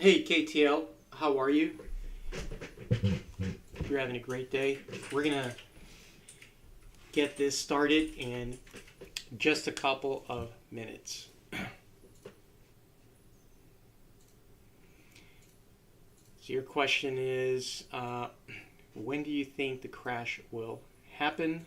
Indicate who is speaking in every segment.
Speaker 1: Hey KTL, how are you? You're having a great day. We're gonna get this started in just a couple of minutes. So your question is, when do you think the crash will happen?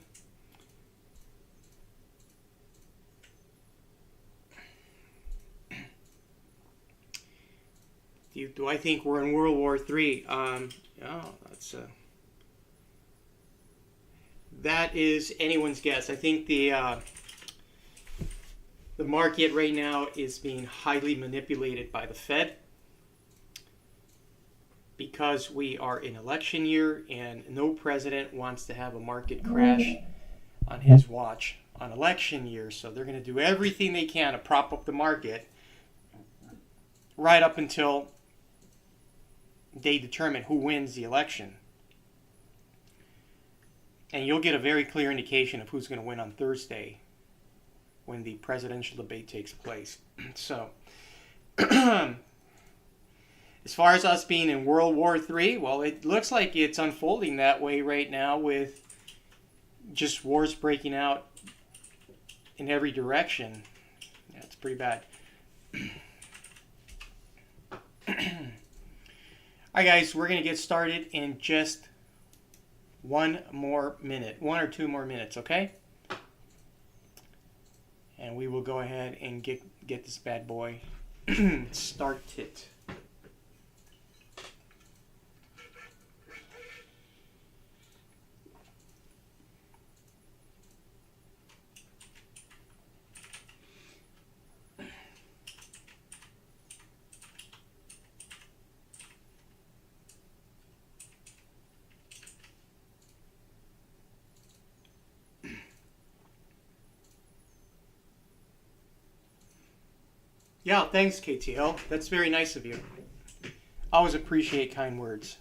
Speaker 1: Do I think we're in World War III? That is anyone's guess. I think the market right now is being highly manipulated by the Fed because we are in election year and no president wants to have a market crash on his watch on election year. So they're going to do everything they can to prop up the market right up until they determine who wins the election. And you'll get a very clear indication of who's going to win on Thursday when the presidential debate takes place. So, as far as us being in World War III, well, it looks like it's unfolding that way right now with just wars breaking out in every direction. Yeah, it's pretty bad. All right, guys, we're going to get started in just one or two more minutes, okay? And we will go ahead and get this bad boy started. Yeah, thanks, KTL. That's very nice of you. Always appreciate kind words.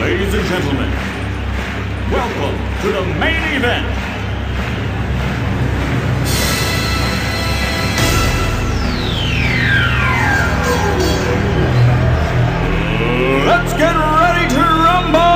Speaker 2: Ladies and gentlemen, welcome to the main event. Let's get ready to rumble!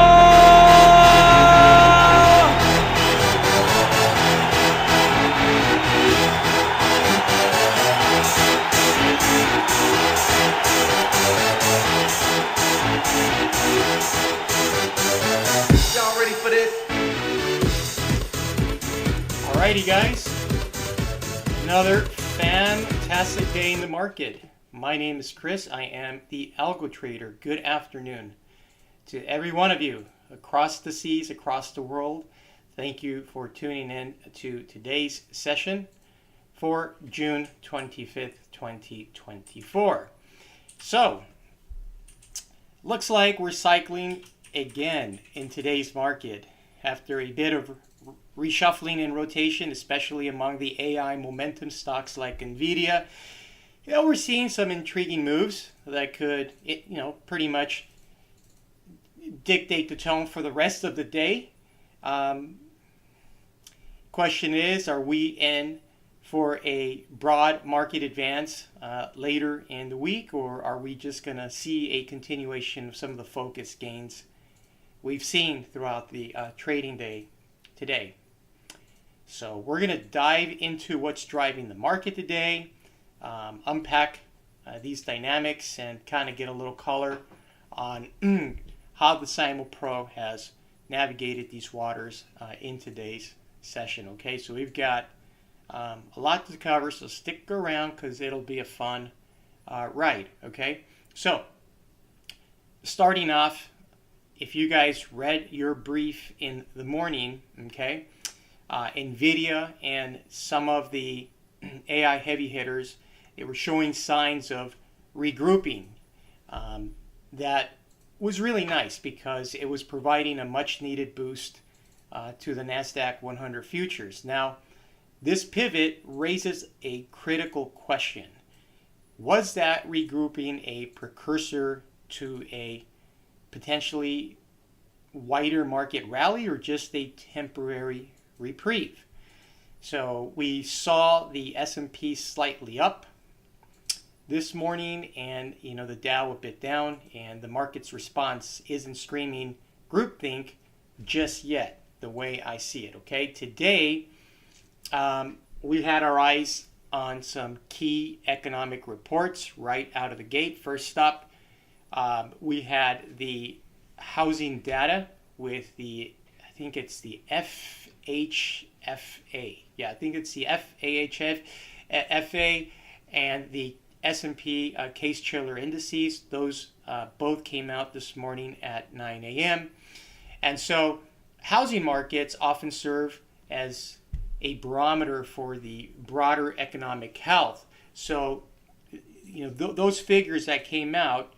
Speaker 3: Y'all ready for this?
Speaker 1: Alrighty, guys. Another fantastic day in the market. My name is Chris. I am the Algo Trader. Good afternoon to every one of you across the seas, across the world. Thank you for tuning in to today's session for June 25th, 2024. So, looks like we're cycling again in today's market after a bit of reshuffling and rotation, especially among the AI momentum stocks like Nvidia. We're seeing some intriguing moves that could, pretty much dictate the tone for the rest of the day. Question is, are we in for a broad market advance later in the week, or are we just going to see a continuation of some of the focus gains we've seen throughout the trading day today? So we're going to dive into what's driving the market today, unpack these dynamics, and kind of get a little color on how the CYMO Pro has navigated these waters in today's session. Okay, so we've got a lot to cover, so stick around because it'll be a fun ride. Okay, so starting off, if you guys read your brief in the morning, okay, NVIDIA and some of the AI heavy hitters, they were showing signs of regrouping. That was really nice because it was providing a much needed boost to the Nasdaq 100 futures. Now, this pivot raises a critical question. Was that regrouping a precursor to a potentially wider market rally or just a temporary reprieve? So we saw the S&P slightly up this morning, and the Dow a bit down, and the market's response isn't screaming groupthink just yet, the way I see it. Okay, today we had our eyes on some key economic reports right out of the gate. First up, we had the housing data with I think it's the FHFA. Yeah, I think it's the FA and the S&P case chiller indices. Those both came out this morning at 9 a.m. And so housing markets often serve as a barometer for the broader economic health. So, those figures that came out,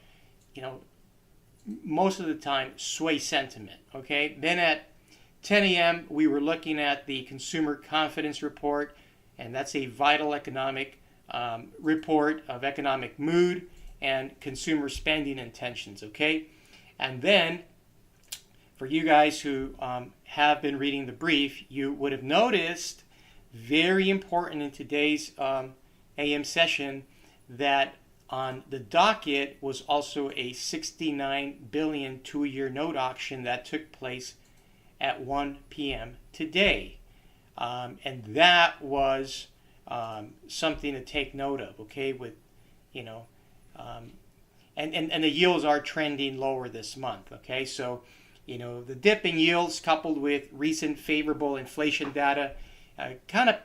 Speaker 1: most of the time sway sentiment. Okay. Then at 10 a.m. we were looking at the consumer confidence report, and that's a vital economic report of economic mood and consumer spending intentions. Okay. And then for you guys who have been reading the brief, you would have noticed, very important in today's AM session, that on the docket was also a $69 billion 2-year note auction that took place at 1 p.m. today. And that was something to take note of, okay? With, and the yields are trending lower this month, okay? So, the dip in yields coupled with recent favorable inflation data kind of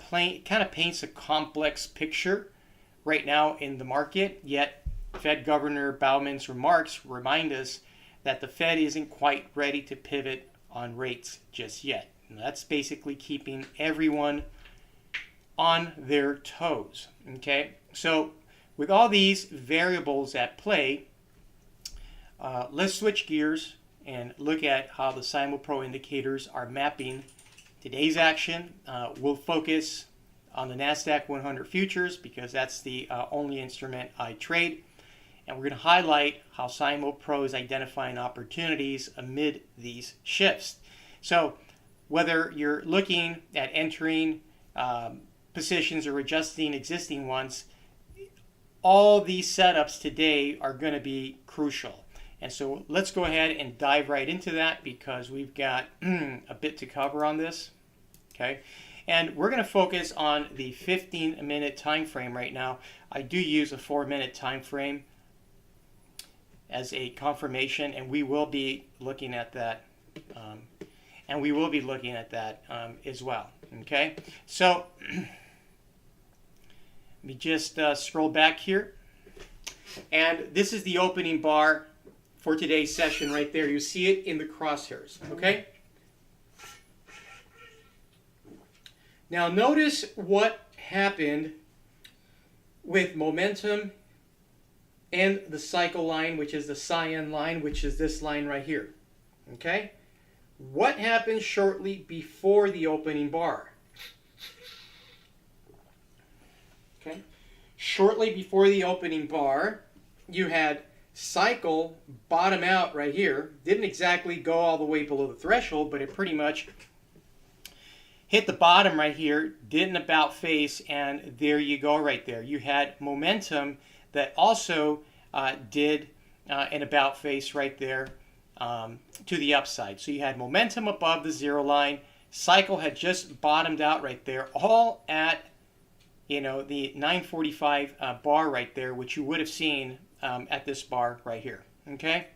Speaker 1: paints a complex picture right now in the market. Yet Fed Governor Bauman's remarks remind us that the Fed isn't quite ready to pivot on rates just yet. And that's basically keeping everyone on their toes. Okay, so with all these variables at play, let's switch gears and look at how the CYMO Pro indicators are mapping today's action. We'll focus on the Nasdaq 100 futures because that's the only instrument I trade. And we're going to highlight how CYMO Pro is identifying opportunities amid these shifts. So whether you're looking at entering positions or adjusting existing ones, all these setups today are going to be crucial. And so let's go ahead and dive right into that because we've got a bit to cover on this. Okay, and we're going to focus on the 15-minute time frame right now. I do use a 4-minute time frame as a confirmation, and we will be looking at that. As well. Okay, so let me just scroll back here, and this is the opening bar for today's session right there. You see it in the crosshairs. Okay. Now notice what happened with momentum and the cycle line, which is the cyan line, which is this line right here. Okay? What happened shortly before the opening bar? Okay? Shortly before the opening bar, you had cycle bottom out right here. Didn't exactly go all the way below the threshold, but it pretty much hit the bottom right here, did an about face, and there you go right there. You had momentum that also did an about face right there to the upside. So you had momentum above the zero line. Cycle had just bottomed out right there, all at the 945 bar right there, which you would have seen at this bar right here. Okay?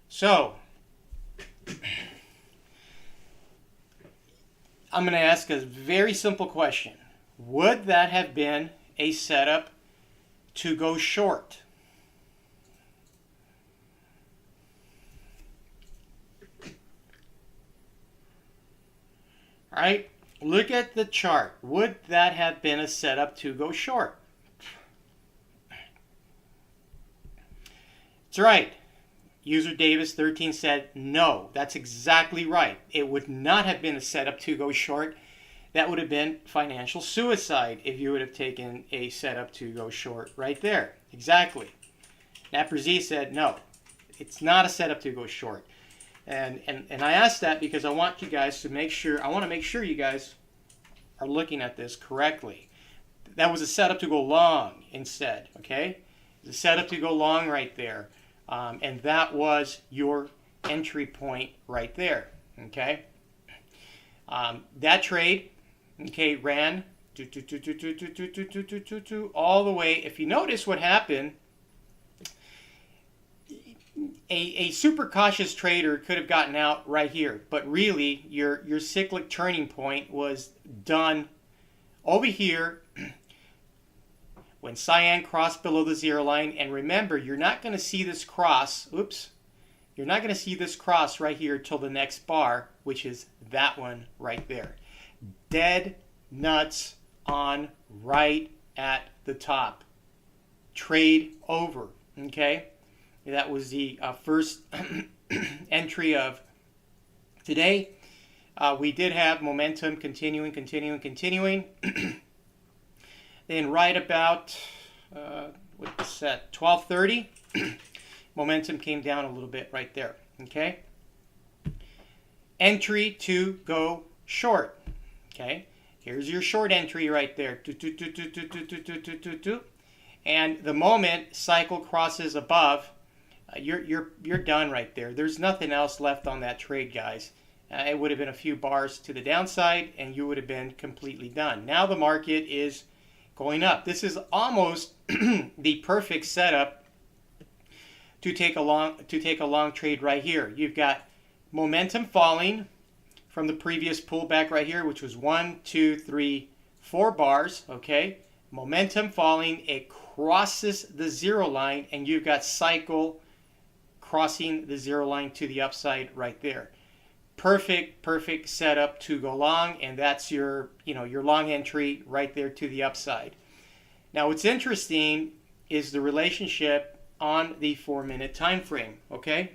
Speaker 1: So I'm going to ask a very simple question. Would that have been a setup to go short? All right. look at the chart. Would that have been a setup to go short? That's right. User Davis 13 said no. That's exactly right. It would not have been a setup to go short. That would have been financial suicide if you would have taken a setup to go short right there. Exactly. Napper Z said no. It's not a setup to go short. And I asked that because I want you guys to make sure, I want to make sure you guys are looking at this correctly. That was a setup to go long instead, okay? It's a setup to go long right there. And that was your entry point right there, okay? That trade, okay, ran all the way. If you notice what happened, a super cautious trader could have gotten out right here, but really your cyclic turning point was done over here when cyan crossed below the zero line. And remember, you're not going to see this cross. Oops. You're not going to see this cross right here till the next bar, which is that one right there. Dead nuts on right at the top. Trade over. Okay? That was the first entry of today. We did have momentum continuing. Then right about, what's that, 12:30, momentum came down a little bit right there, okay? Entry to go short, okay? Here's your short entry right there. And the moment cycle crosses above, you're done right there. There's nothing else left on that trade, guys. It would have been a few bars to the downside, and you would have been completely done. Now the market is going up. This is almost the perfect setup to take a long trade right here. You've got momentum falling from the previous pullback right here, which was 1, 2, 3, 4 bars. Okay, momentum falling. It crosses the zero line, and you've got cycle crossing the zero line to the upside right there. Perfect setup to go long, and that's your long entry right there to the upside. Now what's interesting is the relationship on the 4-minute time frame, okay?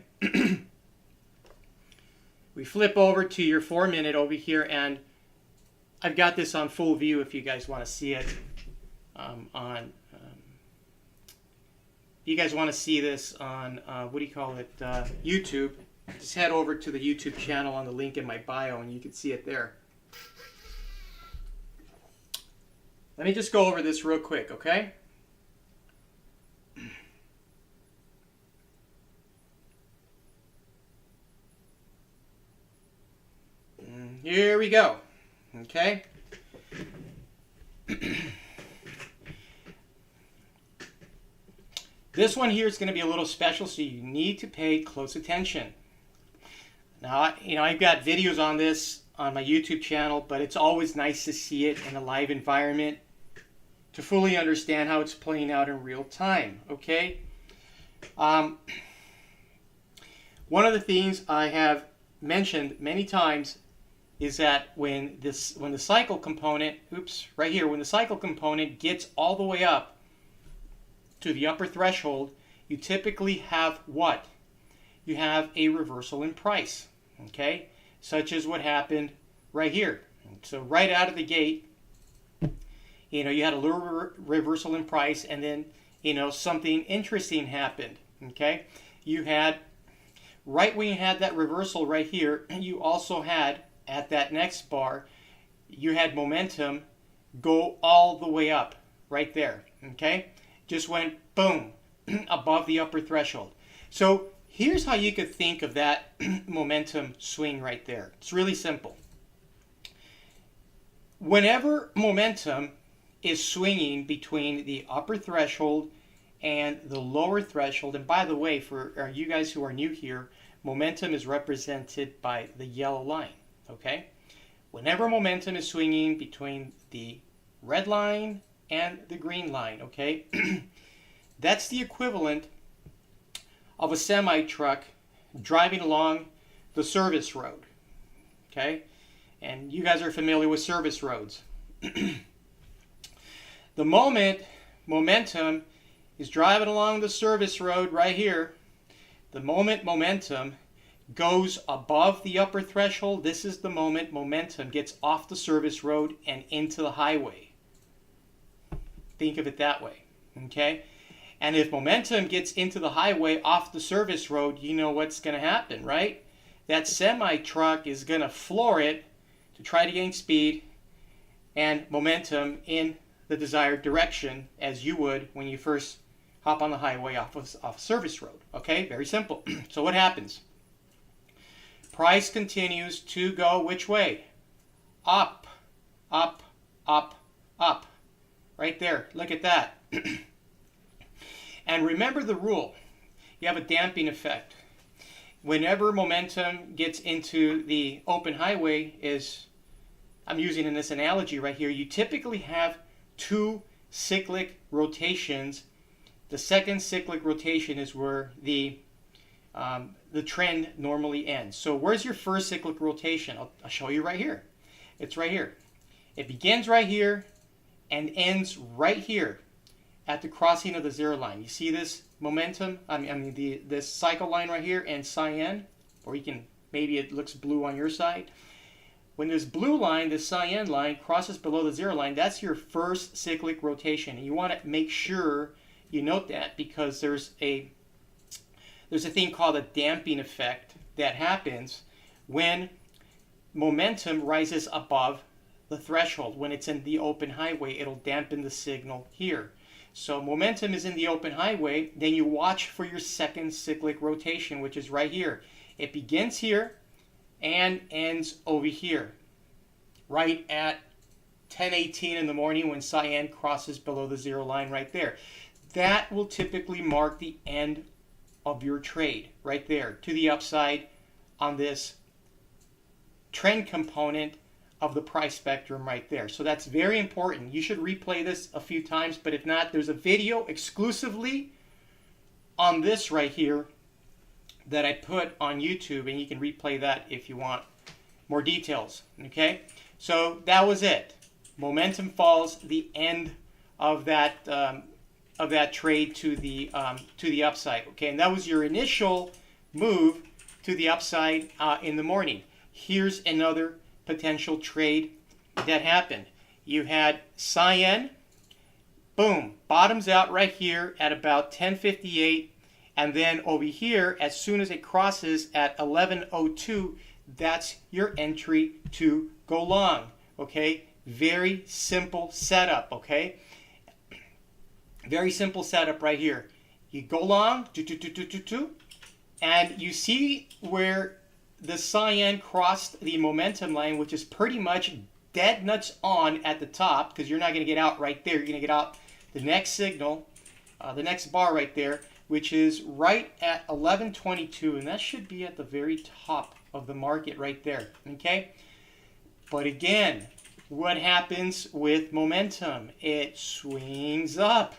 Speaker 1: We flip over to your 4-minute over here, and I've got this on full view if you guys want to see it you guys want to see this on YouTube, just head over to the YouTube channel on the link in my bio and you can see it there. Let me just go over this real quick, okay? Here we go, okay? This one here is going to be a little special, so you need to pay close attention. Now, I've got videos on this on my YouTube channel, but it's always nice to see it in a live environment to fully understand how it's playing out in real time, okay? One of the things I have mentioned many times is that when the cycle component, when the cycle component gets all the way up to the upper threshold, you typically have what? You have a reversal in price, okay? Such as what happened right here. So right out of the gate, you had a little reversal in price, and then, something interesting happened, okay? You had, right when you had that reversal right here, you also had, at that next bar, you had momentum go all the way up right there, okay? Just went boom above the upper threshold. So here's how you could think of that momentum swing right there. It's really simple. Whenever momentum is swinging between the upper threshold and the lower threshold, and by the way, for you guys who are new here, momentum is represented by the yellow line, okay? Whenever momentum is swinging between the red line and the green line, okay? That's the equivalent of a semi-truck driving along the service road, okay? And you guys are familiar with service roads. The moment momentum is driving along the service road right here, the moment momentum goes above the upper threshold, this is the moment momentum gets off the service road and into the highway. Think of it that way, okay? And if momentum gets into the highway off the service road, you know what's going to happen, right? That semi-truck is going to floor it to try to gain speed and momentum in the desired direction, as you would when you first hop on the highway off service road. Okay, very simple. So what happens? Price continues to go which way? Up, up, up, up. Right there. Look at that. And remember the rule. You have a damping effect. Whenever momentum gets into the open highway, is I'm using in this analogy right here, you typically have two cyclic rotations. The second cyclic rotation is where the trend normally ends. So where's your first cyclic rotation? I'll show you right here. It's right here. It begins right here and ends right here at the crossing of the zero line. You see this momentum? This cycle line right here and cyan, or you can, maybe it looks blue on your side. When this blue line, this cyan line, crosses below the zero line, that's your first cyclic rotation. And you want to make sure you note that, because there's a thing called a damping effect that happens when momentum rises above the threshold. When it's in the open highway, it'll dampen the signal here. So momentum is in the open highway, then you watch for your second cyclic rotation, which is right here. It begins here and ends over here, right at 10:18 in the morning when cyan crosses below the zero line right there. That will typically mark the end of your trade right there to the upside on this trend component of the price spectrum right there. So that's very important. You should replay this a few times, but if not, there's a video exclusively on this right here that I put on YouTube, and you can replay that if you want more details. Okay, so that was it. Momentum falls, the end of that trade to the upside. Okay, and that was your initial move to the upside in the morning. Here's another potential trade that happened. You had cyan, boom, bottoms out right here at about 10:58, and then over here, as soon as it crosses at 11:02, that's your entry to go long. Okay, very simple setup. Okay, very simple setup right here. You go long, and you see where the cyan crossed the momentum line, which is pretty much dead nuts on at the top, because you're not going to get out right there. You're going to get out the next signal, the next bar right there, which is right at 11:22, and that should be at the very top of the market right there. Okay, but again, what happens with momentum? It swings up.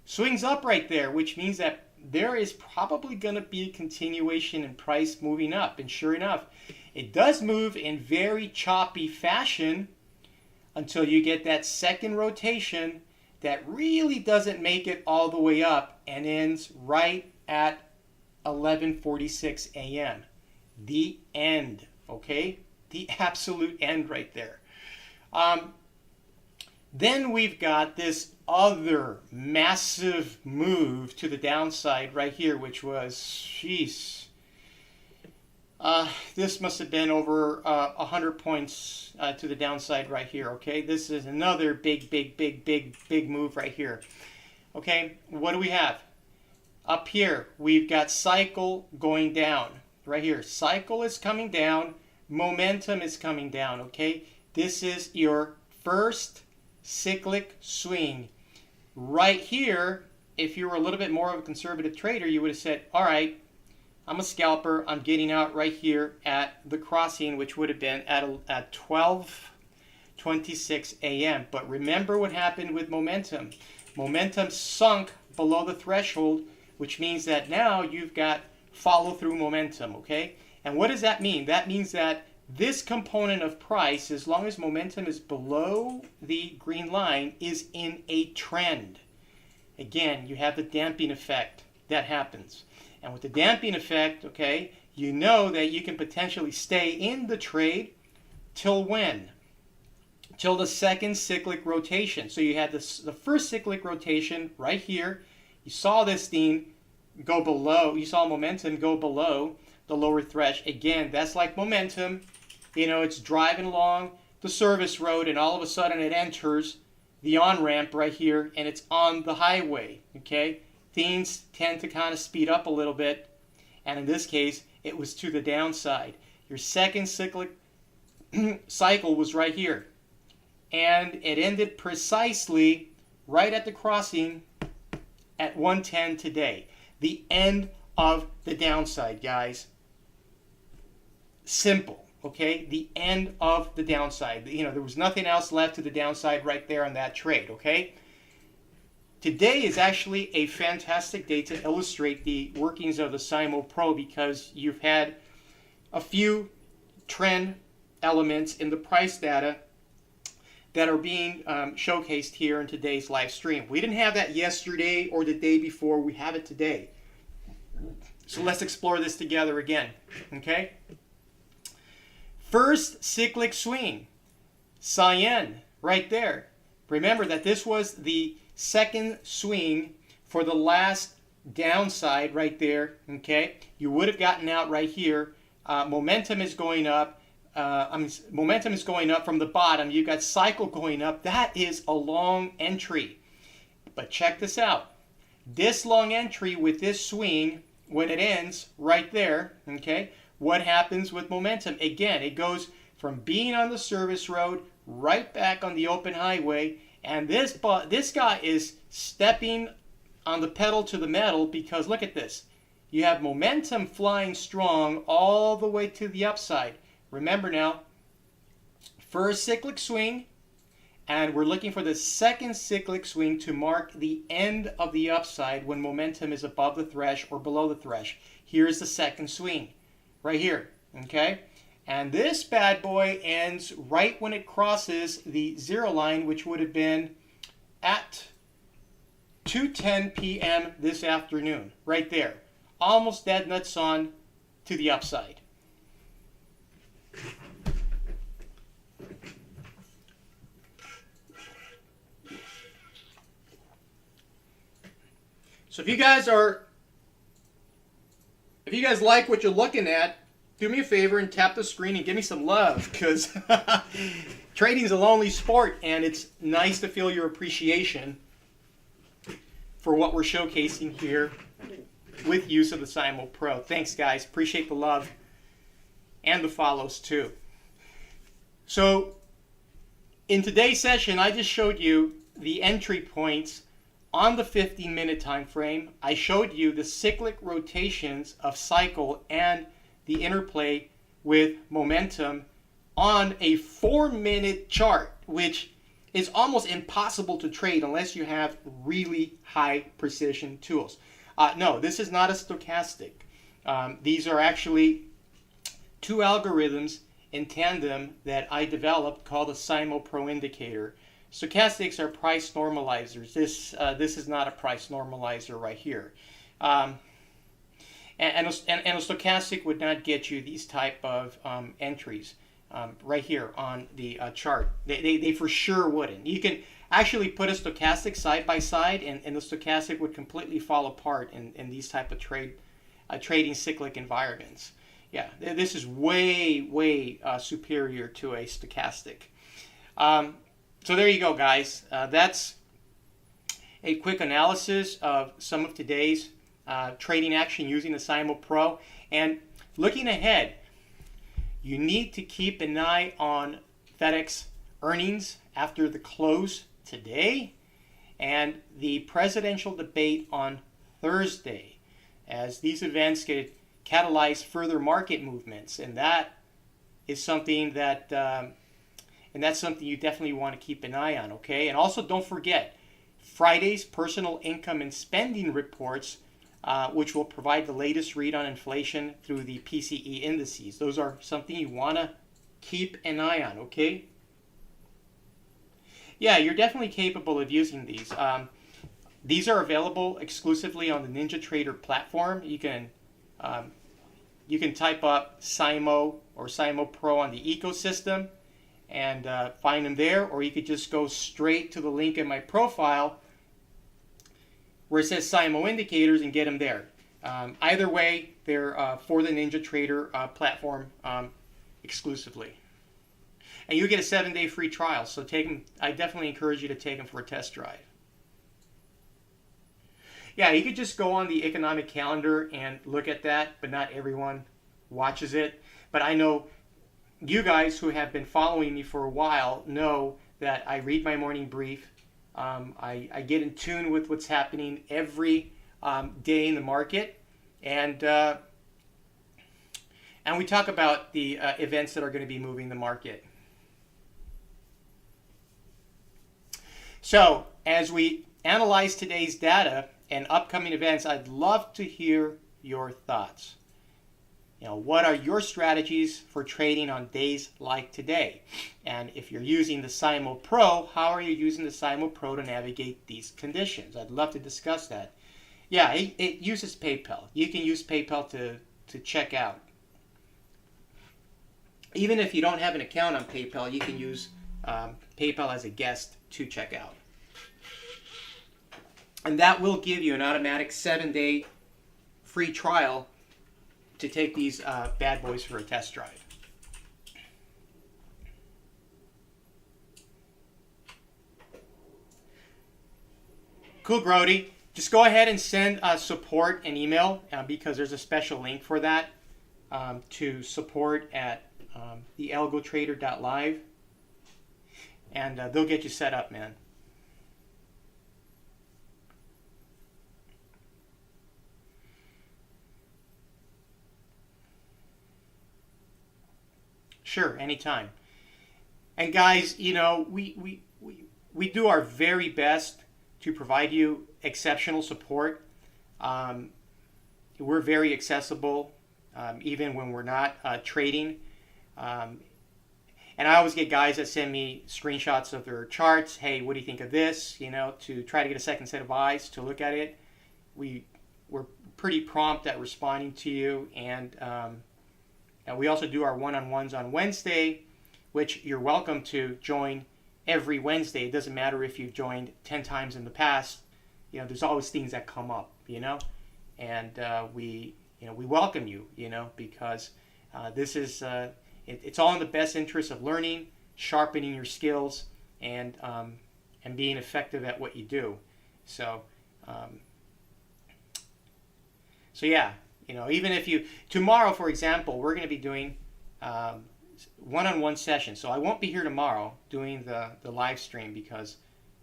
Speaker 1: Swings up right there, which means that there is probably going to be a continuation in price moving up. And sure enough, it does move in very choppy fashion until you get that second rotation that really doesn't make it all the way up and ends right at 11:46 a.m. The end, okay? The absolute end right there. Then we've got this other massive move to the downside right here, which was, jeez, this must have been over 100 points to the downside right here. Okay, this is another big move right here. Okay, what do we have up here? We've got cycle going down right here. Cycle is coming down, momentum is coming down. Okay, this is your first cyclic swing. Right here, if you were a little bit more of a conservative trader, you would have said, all right, I'm a scalper. I'm getting out right here at the crossing, which would have been at 12:26 a.m. But remember what happened with momentum. Momentum sunk below the threshold, which means that now you've got follow-through momentum, okay? And what does that mean? That means that this component of price, as long as momentum is below the green line, is in a trend. Again, you have the damping effect that happens. And with the damping effect, okay, you know that you can potentially stay in the trade till when? Till the second cyclic rotation. So you had the first cyclic rotation right here. You saw this thing go below. You saw momentum go below the lower thresh. Again, that's like momentum. You know, it's driving along the service road, and all of a sudden it enters the on-ramp right here, and it's on the highway, okay? Things tend to kind of speed up a little bit, and in this case, it was to the downside. Your second cyclic cycle was right here, and it ended precisely right at the crossing at 110 today. The end of the downside, guys. Simple. Okay, the end of the downside. You know, there was nothing else left to the downside right there on that trade, okay? Today is actually a fantastic day to illustrate the workings of the CYMO Pro, because you've had a few trend elements in the price data that are being showcased here in today's live stream. We didn't have that yesterday or the day before. We have it today. So let's explore this together again, okay? First cyclic swing, cyan, right there. Remember that this was the second swing for the last downside right there, okay? You would have gotten out right here. Momentum is going up. Momentum is going up from the bottom. You've got cycle going up. That is a long entry. But check this out. This long entry with this swing, when it ends right there, okay? What happens with momentum? Again, it goes from being on the service road right back on the open highway, and this guy is stepping on the pedal to the metal, because look at this. You have momentum flying strong all the way to the upside. Remember now, first cyclic swing, and we're looking for the second cyclic swing to mark the end of the upside when momentum is above the thresh or below the thresh. Here's the second swing. Right here, okay? And this bad boy ends right when it crosses the zero line, which would have been at 2:10 p.m. this afternoon, right there. Almost dead nuts on to the upside. So if you guys like what you're looking at, do me a favor and tap the screen and give me some love, because trading is a lonely sport, and it's nice to feel your appreciation for what we're showcasing here with use of the CYMO Pro. Thanks, guys. Appreciate the love and the follows too. So in today's session, I just showed you the entry points on the 15-minute time frame. I showed you the cyclic rotations of cycle and the interplay with momentum on a 4-minute chart, which is almost impossible to trade unless you have really high precision tools. No, this is not a stochastic. These are actually two algorithms in tandem that I developed called the CYMO Pro Indicator. Stochastics are price normalizers. This is not a price normalizer right here. And a stochastic would not get you these type of entries right here on the chart. They for sure wouldn't. You can actually put a stochastic side by side, and the stochastic would completely fall apart in these type of trading cyclic environments. Yeah, this is way superior to a stochastic. So there you go, guys. That's a quick analysis of some of today's trading action using the CYMO Pro. And looking ahead, you need to keep an eye on FedEx earnings after the close today and the presidential debate on Thursday, as these events could catalyze further market movements. And that is something that that's something you definitely want to keep an eye on, okay? And also don't forget Friday's personal income and spending reports, which will provide the latest read on inflation through the PCE indices. Those are something you want to keep an eye on, okay? Yeah, you're definitely capable of using these. These are available exclusively on the NinjaTrader platform. You can type up CYMO or CYMO Pro on the ecosystem and find them there, or you could just go straight to the link in my profile where it says CYMO indicators and get them there. Either way, they're for the NinjaTrader platform exclusively. And you get a 7-day free trial, so take them. I definitely encourage you to take them for a test drive. Yeah, you could just go on the economic calendar and look at that, but not everyone watches it. But I know you guys who have been following me for a while know that I read my morning brief. I get in tune with what's happening every day in the market, and we talk about the events that are going to be moving the market. So, as we analyze today's data and upcoming events, I'd love to hear your thoughts. What are your strategies for trading on days like today? And if you're using the CYMO Pro, how are you using the CYMO Pro to navigate these conditions? I'd love to discuss that. Yeah, it uses PayPal. You can use PayPal to check out. Even if you don't have an account on PayPal, you can use PayPal as a guest to check out. And that will give you an automatic 7-day free trial to take these bad boys for a test drive. Cool, Grody. Just go ahead and send support an email because there's a special link for that to support at thealgotrader.live. And they'll get you set up, man. Sure, anytime. And guys, we do our very best to provide you exceptional support. We're very accessible, even when we're not trading. And I always get guys that send me screenshots of their charts. Hey, what do you think of this? To try to get a second set of eyes to look at it. We're pretty prompt at responding to you, and we also do our one-on-ones on Wednesday, which you're welcome to join every Wednesday. It doesn't matter if you've joined 10 times in the past. There's always things that come up, and we welcome you, because this is it's all in the best interest of learning, sharpening your skills, and being effective at what you do. So yeah, even if tomorrow, for example, we're going to be doing one-on-one sessions. So I won't be here tomorrow doing the live stream because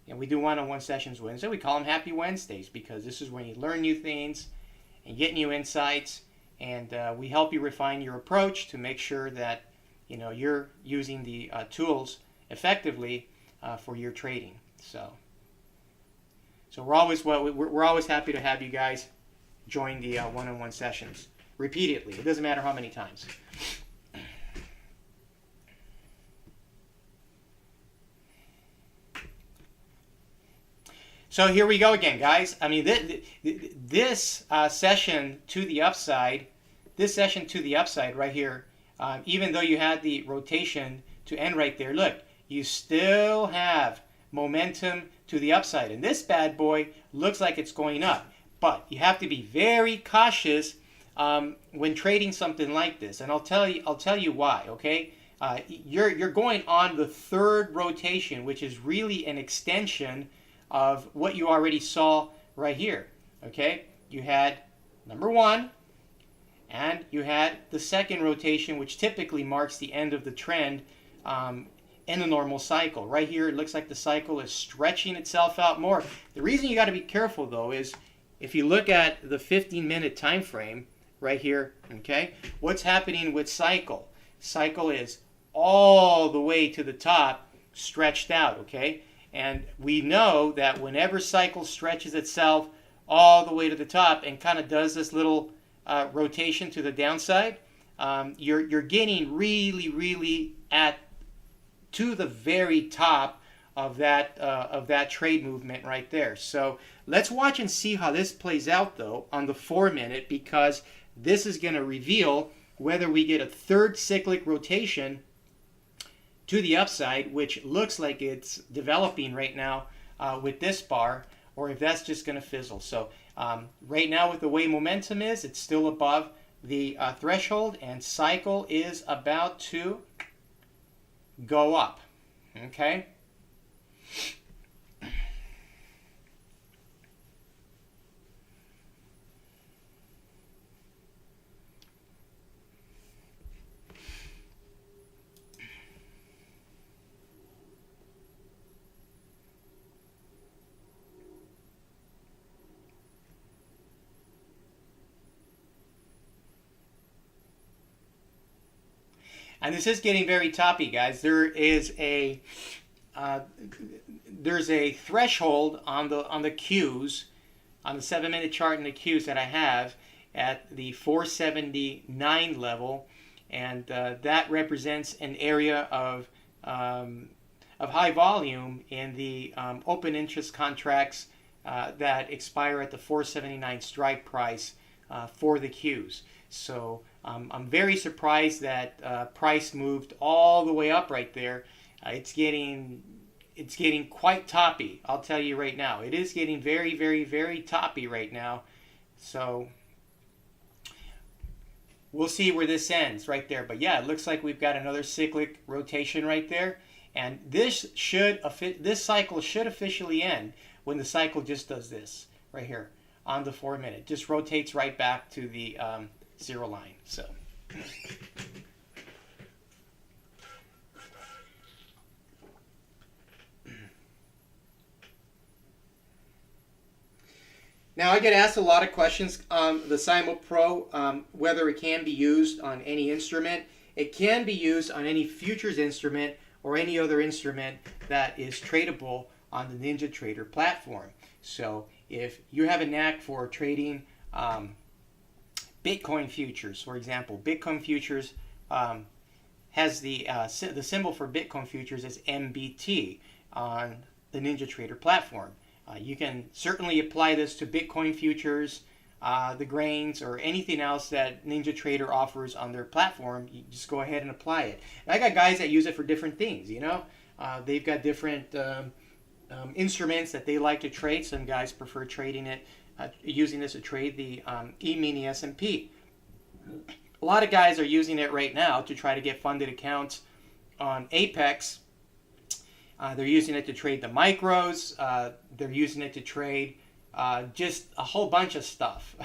Speaker 1: we do one-on-one sessions Wednesday. We call them Happy Wednesdays because this is when you learn new things and get new insights, and we help you refine your approach to make sure that you're using the tools effectively for your trading. So we're always happy to have you guys join the one-on-one sessions repeatedly. It doesn't matter how many times. So here we go again, guys. I mean, this session to the upside, right here, even though you had the rotation to end right there, look, you still have momentum to the upside. And this bad boy looks like it's going up. But you have to be very cautious when trading something like this. And I'll tell you why, okay? You're going on the third rotation, which is really an extension of what you already saw right here, okay? You had number one, and you had the second rotation, which typically marks the end of the trend in a normal cycle. Right here, it looks like the cycle is stretching itself out more. The reason you got to be careful, though, is if you look at the 15-minute time frame right here, okay, what's happening with cycle? Cycle is all the way to the top, stretched out, okay? And we know that whenever cycle stretches itself all the way to the top and kind of does this little rotation to the downside, you're getting really at to the very top of that trade movement right there. So let's watch and see how this plays out though on the 4-minute, because this is going to reveal whether we get a third cyclic rotation to the upside, which looks like it's developing right now with this bar, or if that's just going to fizzle. So right now with the way momentum is, it's still above the threshold, and cycle is about to go up. Okay. And this is getting very toppy, guys. There's a threshold on the Qs, on the 7-minute chart in the Qs that I have at the 479 level, and that represents an area of high volume in the open interest contracts that expire at the 479 strike price for the Qs. So I'm very surprised that price moved all the way up right there. It's getting quite toppy. I'll tell you right now. It is getting very toppy right now. So we'll see where this ends right there. But yeah, it looks like we've got another cyclic rotation right there. And this cycle should officially end when the cycle just does this right here on the 4-minute. Just rotates right back to the zero line. So now I get asked a lot of questions on the CYMO Pro, whether it can be used on any instrument. It can be used on any futures instrument or any other instrument that is tradable on the NinjaTrader platform. So if you have a knack for trading Bitcoin futures, for example, Bitcoin futures has the symbol for Bitcoin futures is MBT on the NinjaTrader platform. You can certainly apply this to Bitcoin futures, the grains, or anything else that NinjaTrader offers on their platform. You just go ahead and apply it. And I got guys that use it for different things. You know, they've got different instruments that they like to trade. Some guys prefer trading it, using this to trade the E-mini S&P. A lot of guys are using it right now to try to get funded accounts on Apex. They're using it to trade the micros. They're using it to trade just a whole bunch of stuff.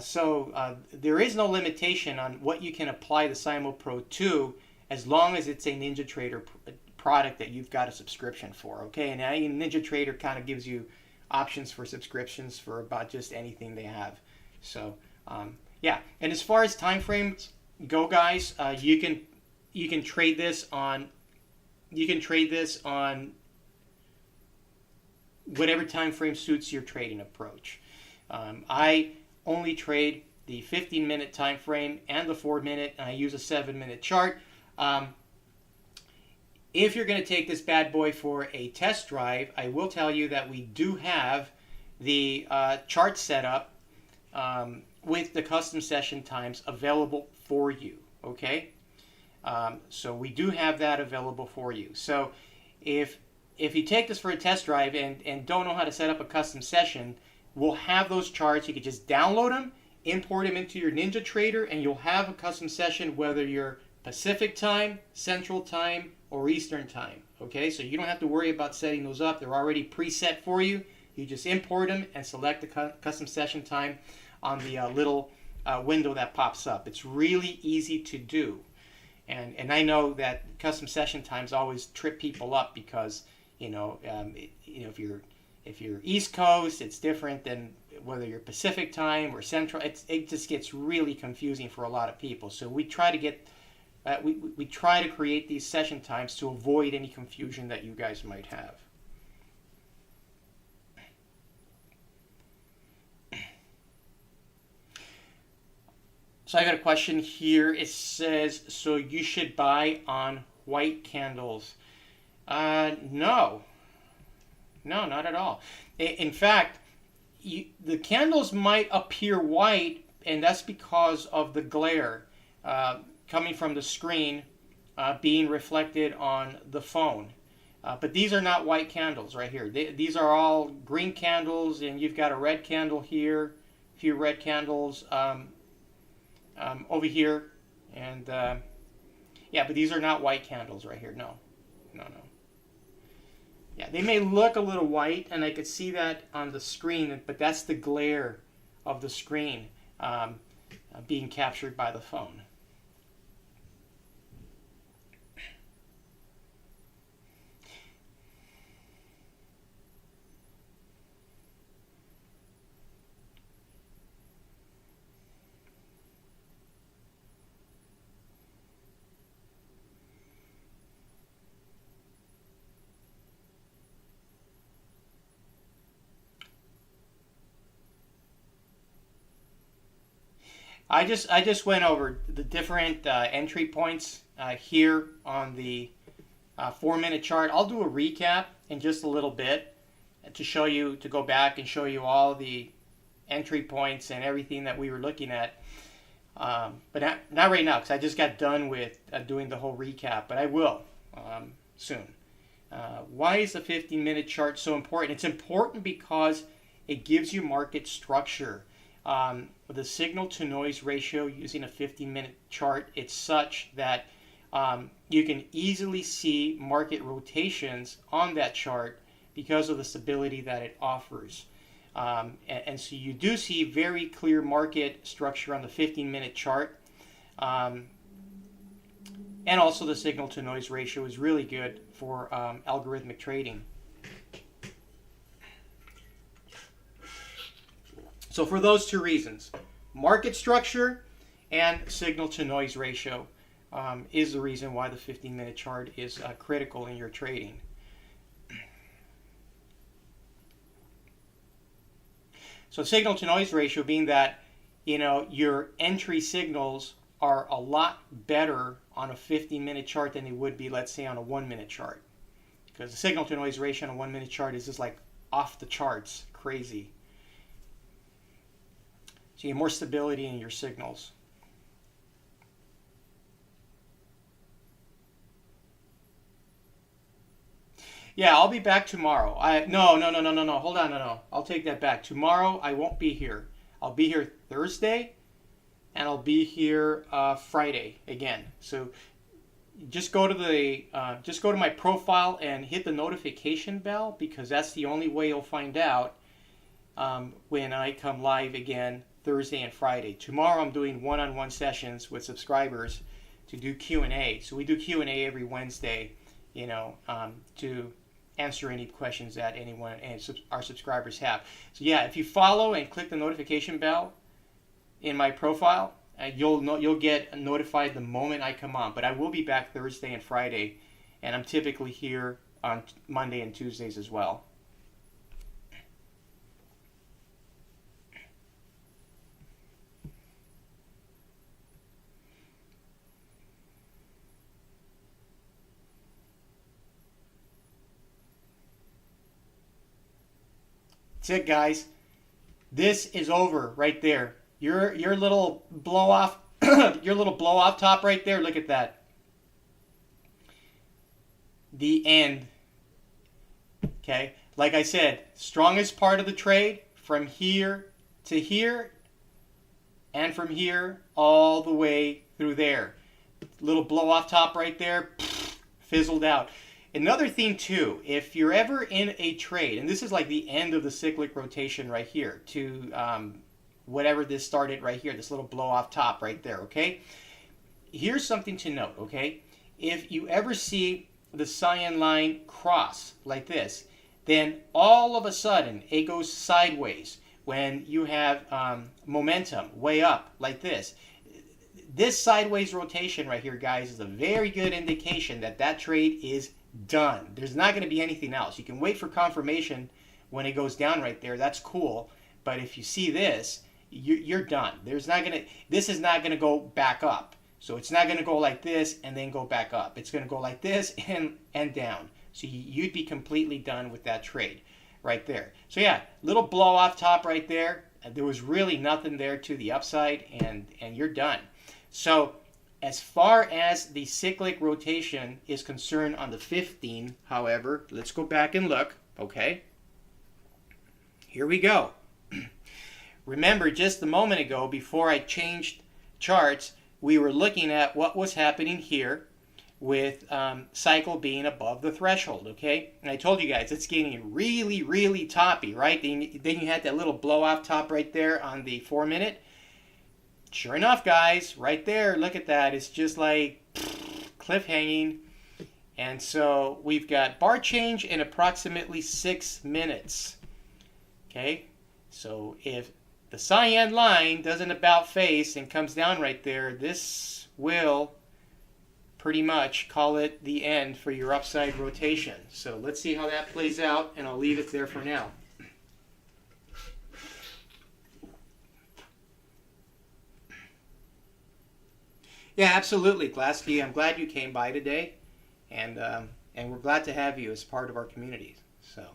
Speaker 1: So there is no limitation on what you can apply the CYMO Pro to, as long as it's a NinjaTrader product that you've got a subscription for. Okay, and NinjaTrader kind of gives you options for subscriptions for about just anything they have. So yeah, and as far as time frames go, guys, you can trade this on whatever time frame suits your trading approach. I only trade the 15-minute time frame and the 4-minute, and I use a 7-minute chart. If you're going to take this bad boy for a test drive, I will tell you that we do have the chart set up with the custom session times available for you. Okay, so we do have that available for you. So if you take this for a test drive and don't know how to set up a custom session, we'll have those charts. You can just download them, import them into your NinjaTrader, and you'll have a custom session whether you're Pacific time, Central time, or Eastern time. Okay, so you don't have to worry about setting those up. They're already preset for you. You just import them and select the custom session time on the little window that pops up. It's really easy to do. And I know that custom session times always trip people up because if you're East Coast, it's different than whether you're Pacific time or Central. It just gets really confusing for a lot of people. So we try to get we try to create these session times to avoid any confusion that you guys might have. So I got a question here. It says, so you should buy on white candles. No. No, not at all. In fact, the candles might appear white, and that's because of the glare coming from the screen being reflected on the phone. But these are not white candles right here. These are all green candles, and you've got a red candle here, a few red candles over here, and yeah, but these are not white candles right here. No, no, no. Yeah, they may look a little white, and I could see that on the screen, but that's the glare of the screen being captured by the phone. I just went over the different entry points here on the 4-minute chart. I'll do a recap in just a little bit to show you, to go back and show you all the entry points and everything that we were looking at. But not right now, because I just got done with doing the whole recap, but I will soon. Why is the 15-minute chart so important? It's important because it gives you market structure. The signal to noise ratio using a 15-minute chart, it's such that you can easily see market rotations on that chart because of the stability that it offers. And so you do see very clear market structure on the 15-minute chart. And also the signal to noise ratio is really good for algorithmic trading. So for those two reasons, market structure and signal to noise ratio is the reason why the 15-minute chart is critical in your trading. So signal to noise ratio being that, you know, your entry signals are a lot better on a 15-minute chart than they would be, let's say, on a 1-minute chart. Because the signal to noise ratio on a 1-minute chart is just like off the charts, crazy. So you have more stability in your signals. Yeah, I'll be back tomorrow. No. Hold on, no. I'll take that back. Tomorrow I won't be here. I'll be here Thursday, and I'll be here Friday again. So just go to my profile and hit the notification bell, because that's the only way you'll find out when I come live again Thursday and Friday. Tomorrow I'm doing one-on-one sessions with subscribers to do Q&A. So we do Q&A every Wednesday, you know, to answer any questions that anyone and our subscribers have. So yeah, if you follow and click the notification bell in my profile, you'll get notified the moment I come on. But I will be back Thursday and Friday, and I'm typically here on Monday and Tuesdays as well. That's it, guys. This is over right there. Your little blow off your little blow off top right there. Look at that. The end. Okay? Like I said, strongest part of the trade from here to here, and from here all the way through there. Little blow off top right there, fizzled out. Another thing too, if you're ever in a trade, and this is like the end of the cyclic rotation right here to whatever this started right here, this little blow off top right there, okay? Here's something to note, okay? If you ever see the cyan line cross like this, then all of a sudden it goes sideways. When you have momentum way up like this, this sideways rotation right here, guys, is a very good indication that that trade is done. There's not going to be anything else. You can wait for confirmation when it goes down right there. That's cool. But if you see this, you're done. This is not gonna go back up. So it's not gonna go like this and then go back up. It's gonna go like this and down. So you'd be completely done with that trade right there. So yeah, little blow off top right there. There was really nothing there to the upside, and you're done. So as far as the cyclic rotation is concerned on the 15, however, let's go back and look, okay? Here we go. Remember, just a moment ago, before I changed charts, we were looking at what was happening here with cycle being above the threshold, okay? And I told you guys, it's getting really, really toppy, right? Then you had that little blow-off top right there on the 4-minute. Sure enough, guys, right there, look at that. It's just like cliff hanging. And so we've got bar change in approximately 6 minutes. Okay, so if the cyan line doesn't about face and comes down right there, this will pretty much call it the end for your upside rotation. So let's see how that plays out, and I'll leave it there for now. Yeah, absolutely, Glassky. I'm glad you came by today, and we're glad to have you as part of our community. So.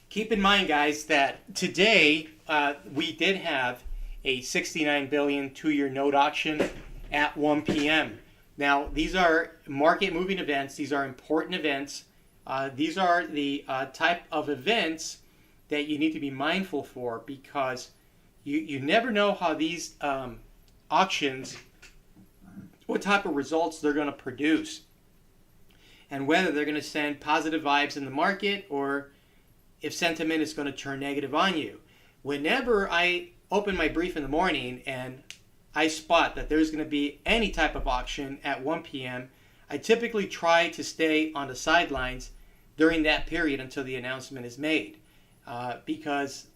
Speaker 1: Keep in mind, guys, that today we did have a 69 billion 2-year note auction at 1 p.m. Now, these are market-moving events. These are important events. These are the type of events that you need to be mindful for, because you never know how these auctions, what type of results they're going to produce, and whether they're going to send positive vibes in the market, or if sentiment is going to turn negative on you. Whenever I open my brief in the morning and I spot that there's going to be any type of auction at 1 p.m., I typically try to stay on the sidelines during that period until the announcement is made, because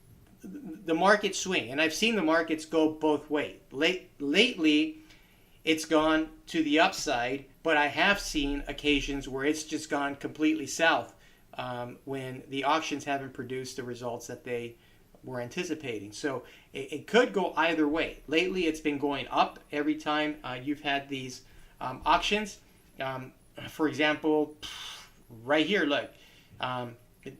Speaker 1: the markets swing, and I've seen the markets go both ways. Lately, it's gone to the upside, but I have seen occasions where it's just gone completely south. When the auctions haven't produced the results that they were anticipating. So it could go either way. Lately, it's been going up every time you've had these auctions. For example, right here, look,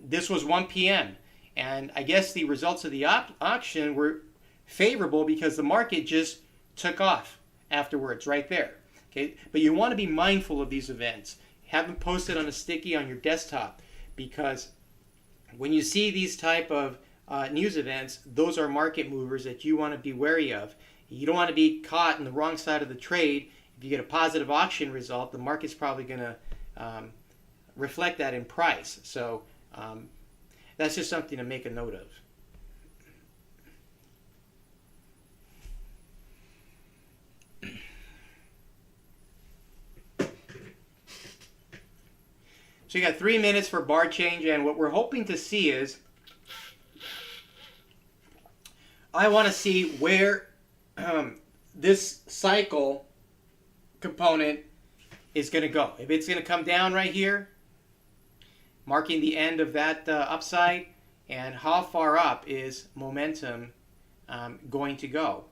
Speaker 1: this was 1 p.m. And I guess the results of the auction were favorable because the market just took off afterwards right there. Okay, but you want to be mindful of these events. Have them posted on a sticky on your desktop, because when you see these type of news events, those are market movers that you want to be wary of. You don't want to be caught in the wrong side of the trade. If you get a positive auction result, the market's probably going to reflect that in price. So that's just something to make a note of. So you got 3 minutes for bar change, and what we're hoping to see is, I want to see where this cycle component is going to go. If it's going to come down right here, marking the end of that upside, and how far up is momentum going to go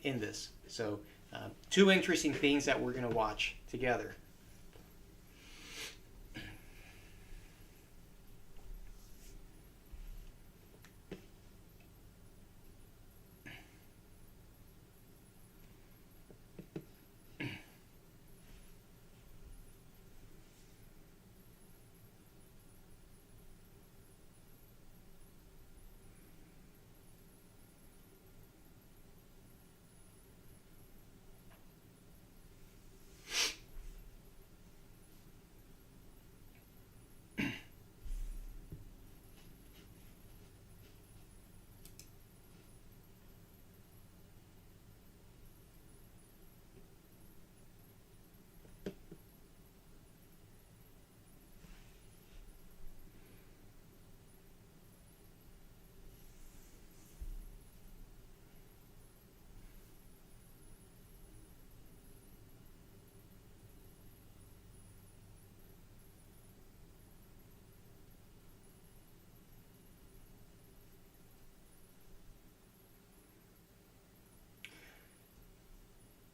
Speaker 1: in this. So two interesting things that we're going to watch together.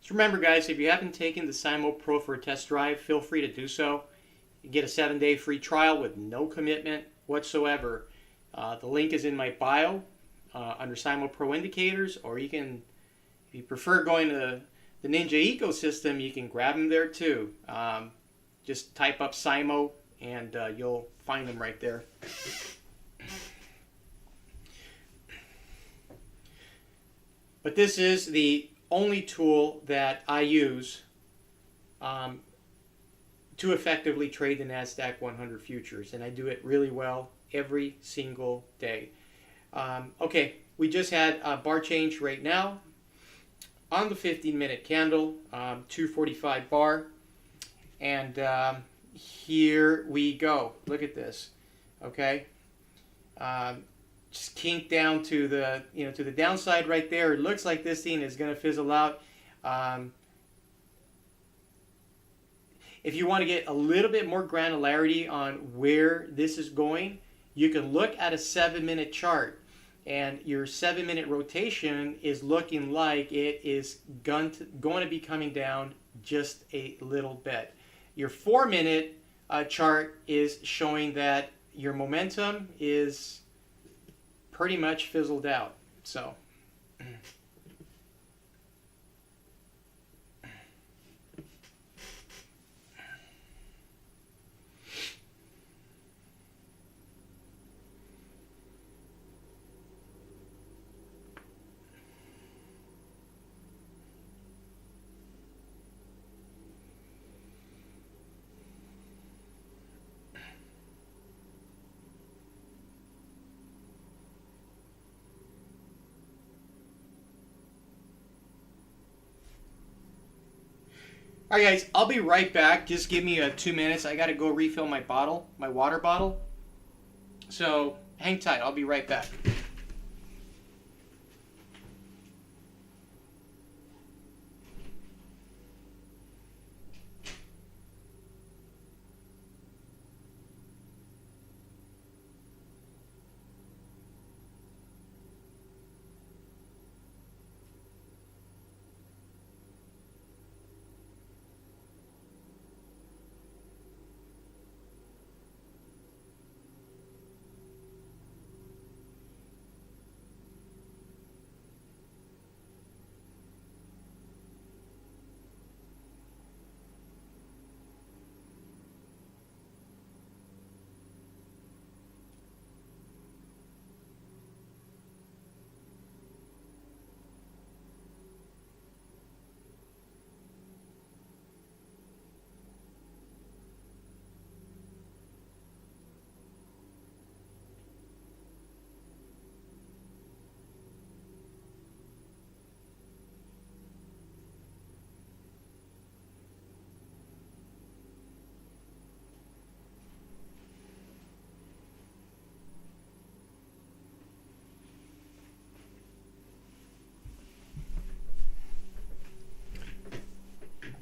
Speaker 1: So remember, guys, if you haven't taken the CYMO Pro for a test drive, feel free to do so. You get a 7-day free trial with no commitment whatsoever. The link is in my bio under CYMO Pro Indicators, or you can, if you prefer going to the Ninja ecosystem, you can grab them there too. Just type up CYMO and you'll find them right there. But this is the only tool that I use to effectively trade the Nasdaq 100 futures, and I do it really well every single day. Okay, we just had a bar change right now on the 15-minute candle, 245 bar, and here we go. Look at this. Okay, just kinked down to the to the downside right there. It looks like this thing is going to fizzle out. If you want to get a little bit more granularity on where this is going, you can look at a 7-minute chart, and your 7-minute rotation is looking like it is going to be coming down just a little bit. Your 4-minute chart is showing that your momentum is pretty much fizzled out. So all right, guys, I'll be right back. Just give me 2 minutes. I got to go refill my bottle, my water bottle. So hang tight. I'll be right back.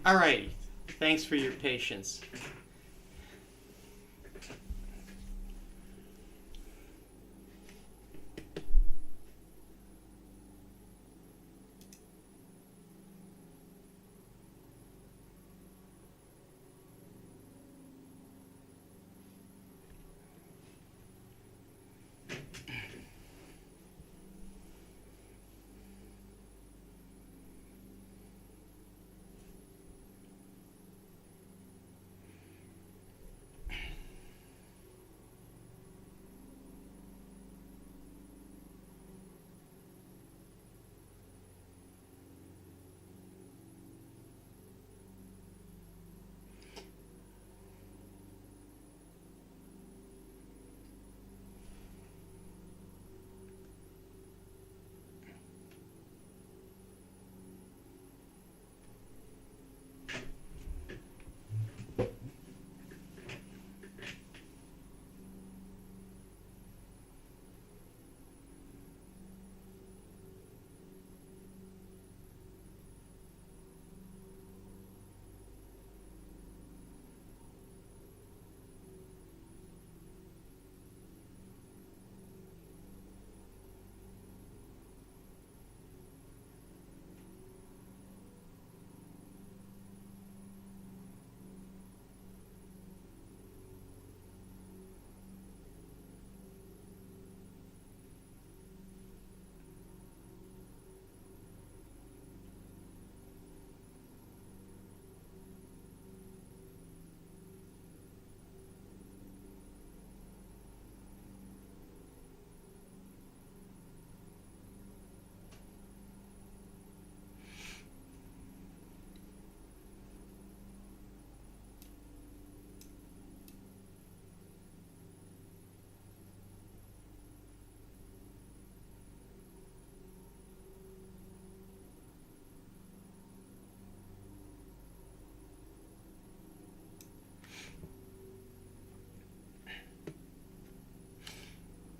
Speaker 1: All right. Thanks for your patience.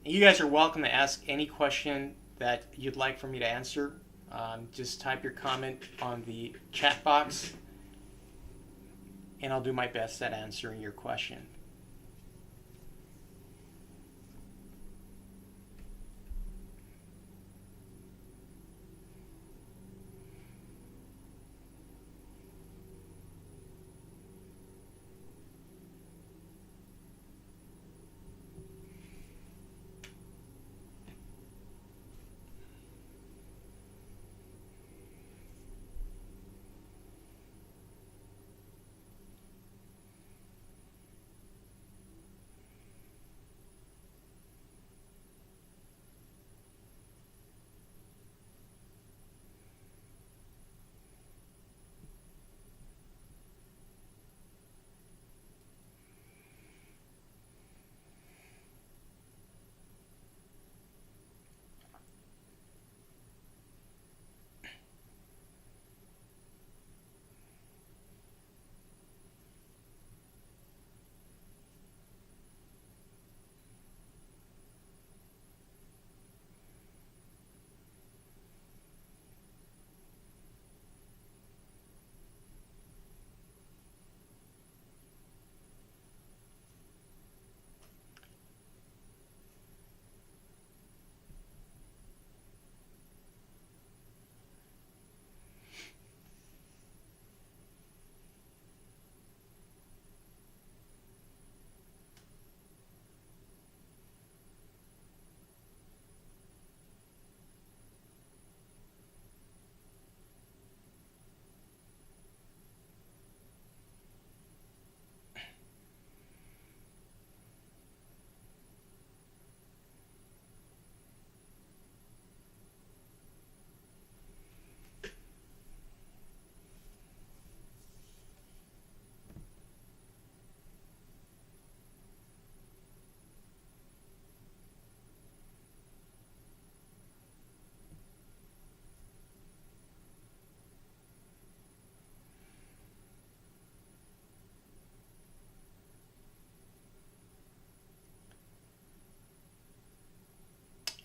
Speaker 1: You guys are welcome to ask any question that you'd like for me to answer. Just type your comment on the chat box, and I'll do my best at answering your question.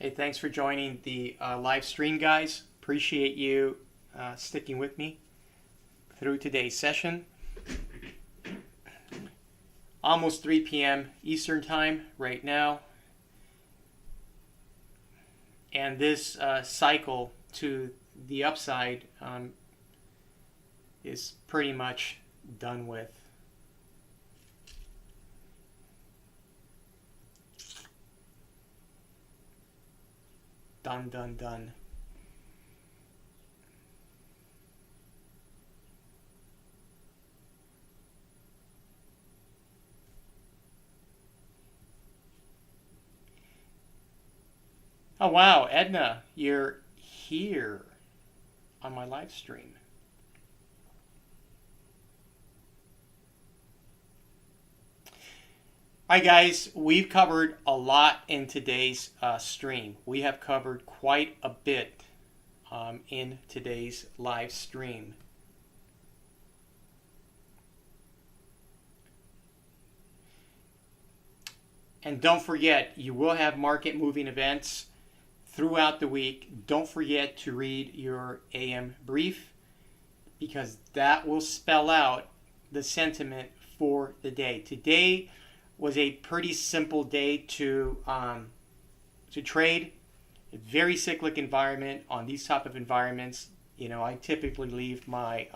Speaker 1: Hey, thanks for joining the live stream, guys. Appreciate you sticking with me through today's session. Almost 3 p.m. Eastern Time right now. And this cycle to the upside is pretty much done with. Done. Oh wow, Edna, you're here on my live stream. Hi guys, we've covered a lot in today's stream. We have covered quite a bit in today's live stream. And don't forget, you will have market moving events throughout the week. Don't forget to read your AM brief, because that will spell out the sentiment for the day. Today was a pretty simple day to trade. A very cyclic environment. On these type of environments, I typically leave my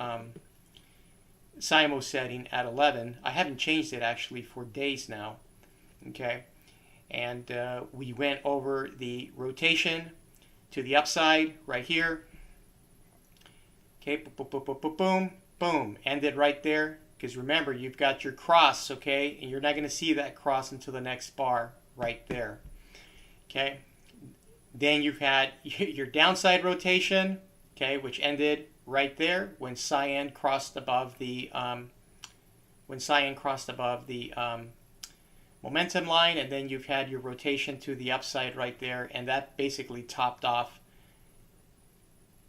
Speaker 1: CYMO setting at 11. I haven't changed it actually for days now. Okay, and we went over the rotation to the upside right here. Okay, boom, ended right there. Because remember, you've got your cross, okay? And you're not going to see that cross until the next bar right there, okay? Then you've had your downside rotation, okay, which ended right there when cyan crossed above the momentum line, and then you've had your rotation to the upside right there, and that basically topped off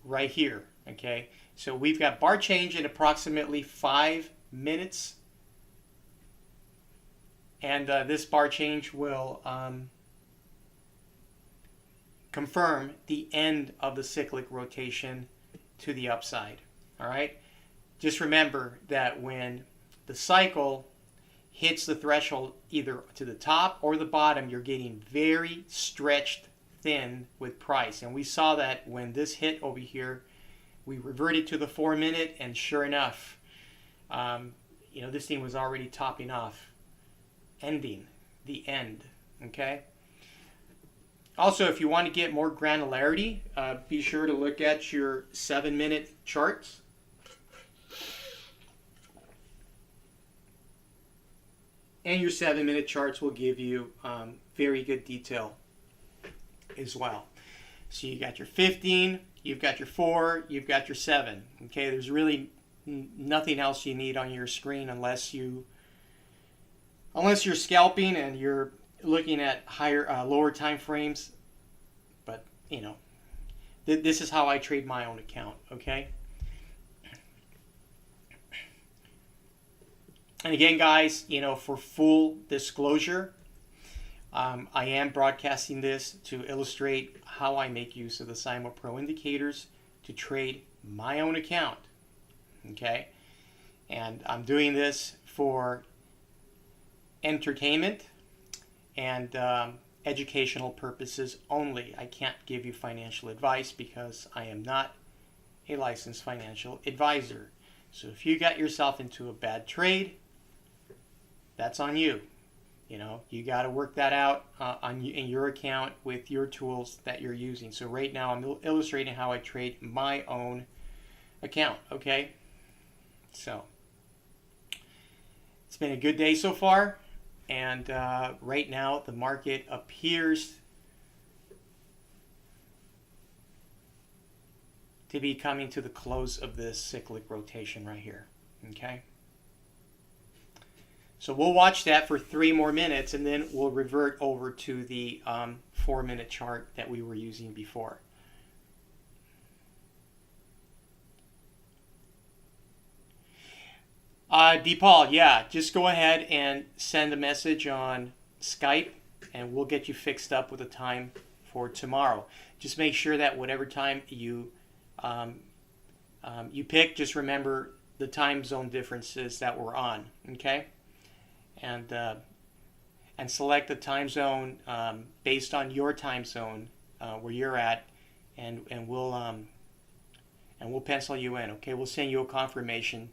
Speaker 1: right here, okay? So we've got bar change in approximately 5 minutes, and this bar change will confirm the end of the cyclic rotation to the upside. All right? Just remember that when the cycle hits the threshold either to the top or the bottom, you're getting very stretched thin with price. And we saw that when this hit over here, we reverted to the 4-minute, and sure enough, this thing was already topping off, ending the end. Okay? Also, if you want to get more granularity, be sure to look at your 7-minute charts. And your 7-minute charts will give you very good detail as well. So you got your 15, you've got your 4, you've got your 7. Okay, there's really nothing else you need on your screen unless you're scalping and you're looking at lower time frames. But this is how I trade my own account. Okay. And again, guys, for full disclosure, I am broadcasting this to illustrate how I make use of the CYMO Pro indicators to trade my own account. Okay? And I'm doing this for entertainment and educational purposes only. I can't give you financial advice because I am not a licensed financial advisor. So if you got yourself into a bad trade, that's on you. You got to work that out in your account with your tools that you're using. So right now I'm illustrating how I trade my own account. Okay? So it's been a good day so far. And right now the market appears to be coming to the close of this cyclic rotation right here. Okay? So we'll watch that for 3 more minutes, and then we'll revert over to the 4-minute chart that we were using before. DePaul, yeah, just go ahead and send a message on Skype, and we'll get you fixed up with a time for tomorrow. Just make sure that whatever time you pick, just remember the time zone differences that we're on, okay? And select the time zone based on your time zone where you're at, and we'll pencil you in. Okay, we'll send you a confirmation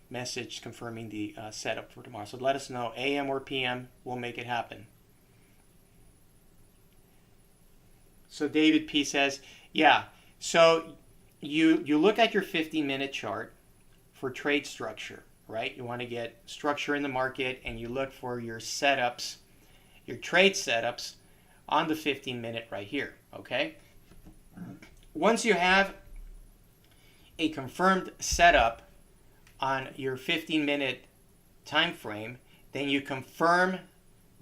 Speaker 1: message confirming the setup for tomorrow. So let us know, AM or PM. We'll make it happen. So David P says, yeah. So you look at your 50-minute chart for trade structure. Right? You want to get structure in the market, and you look for your setups, your trade setups on the 15-minute right here. Okay? Once you have a confirmed setup on your 15-minute time frame, then you confirm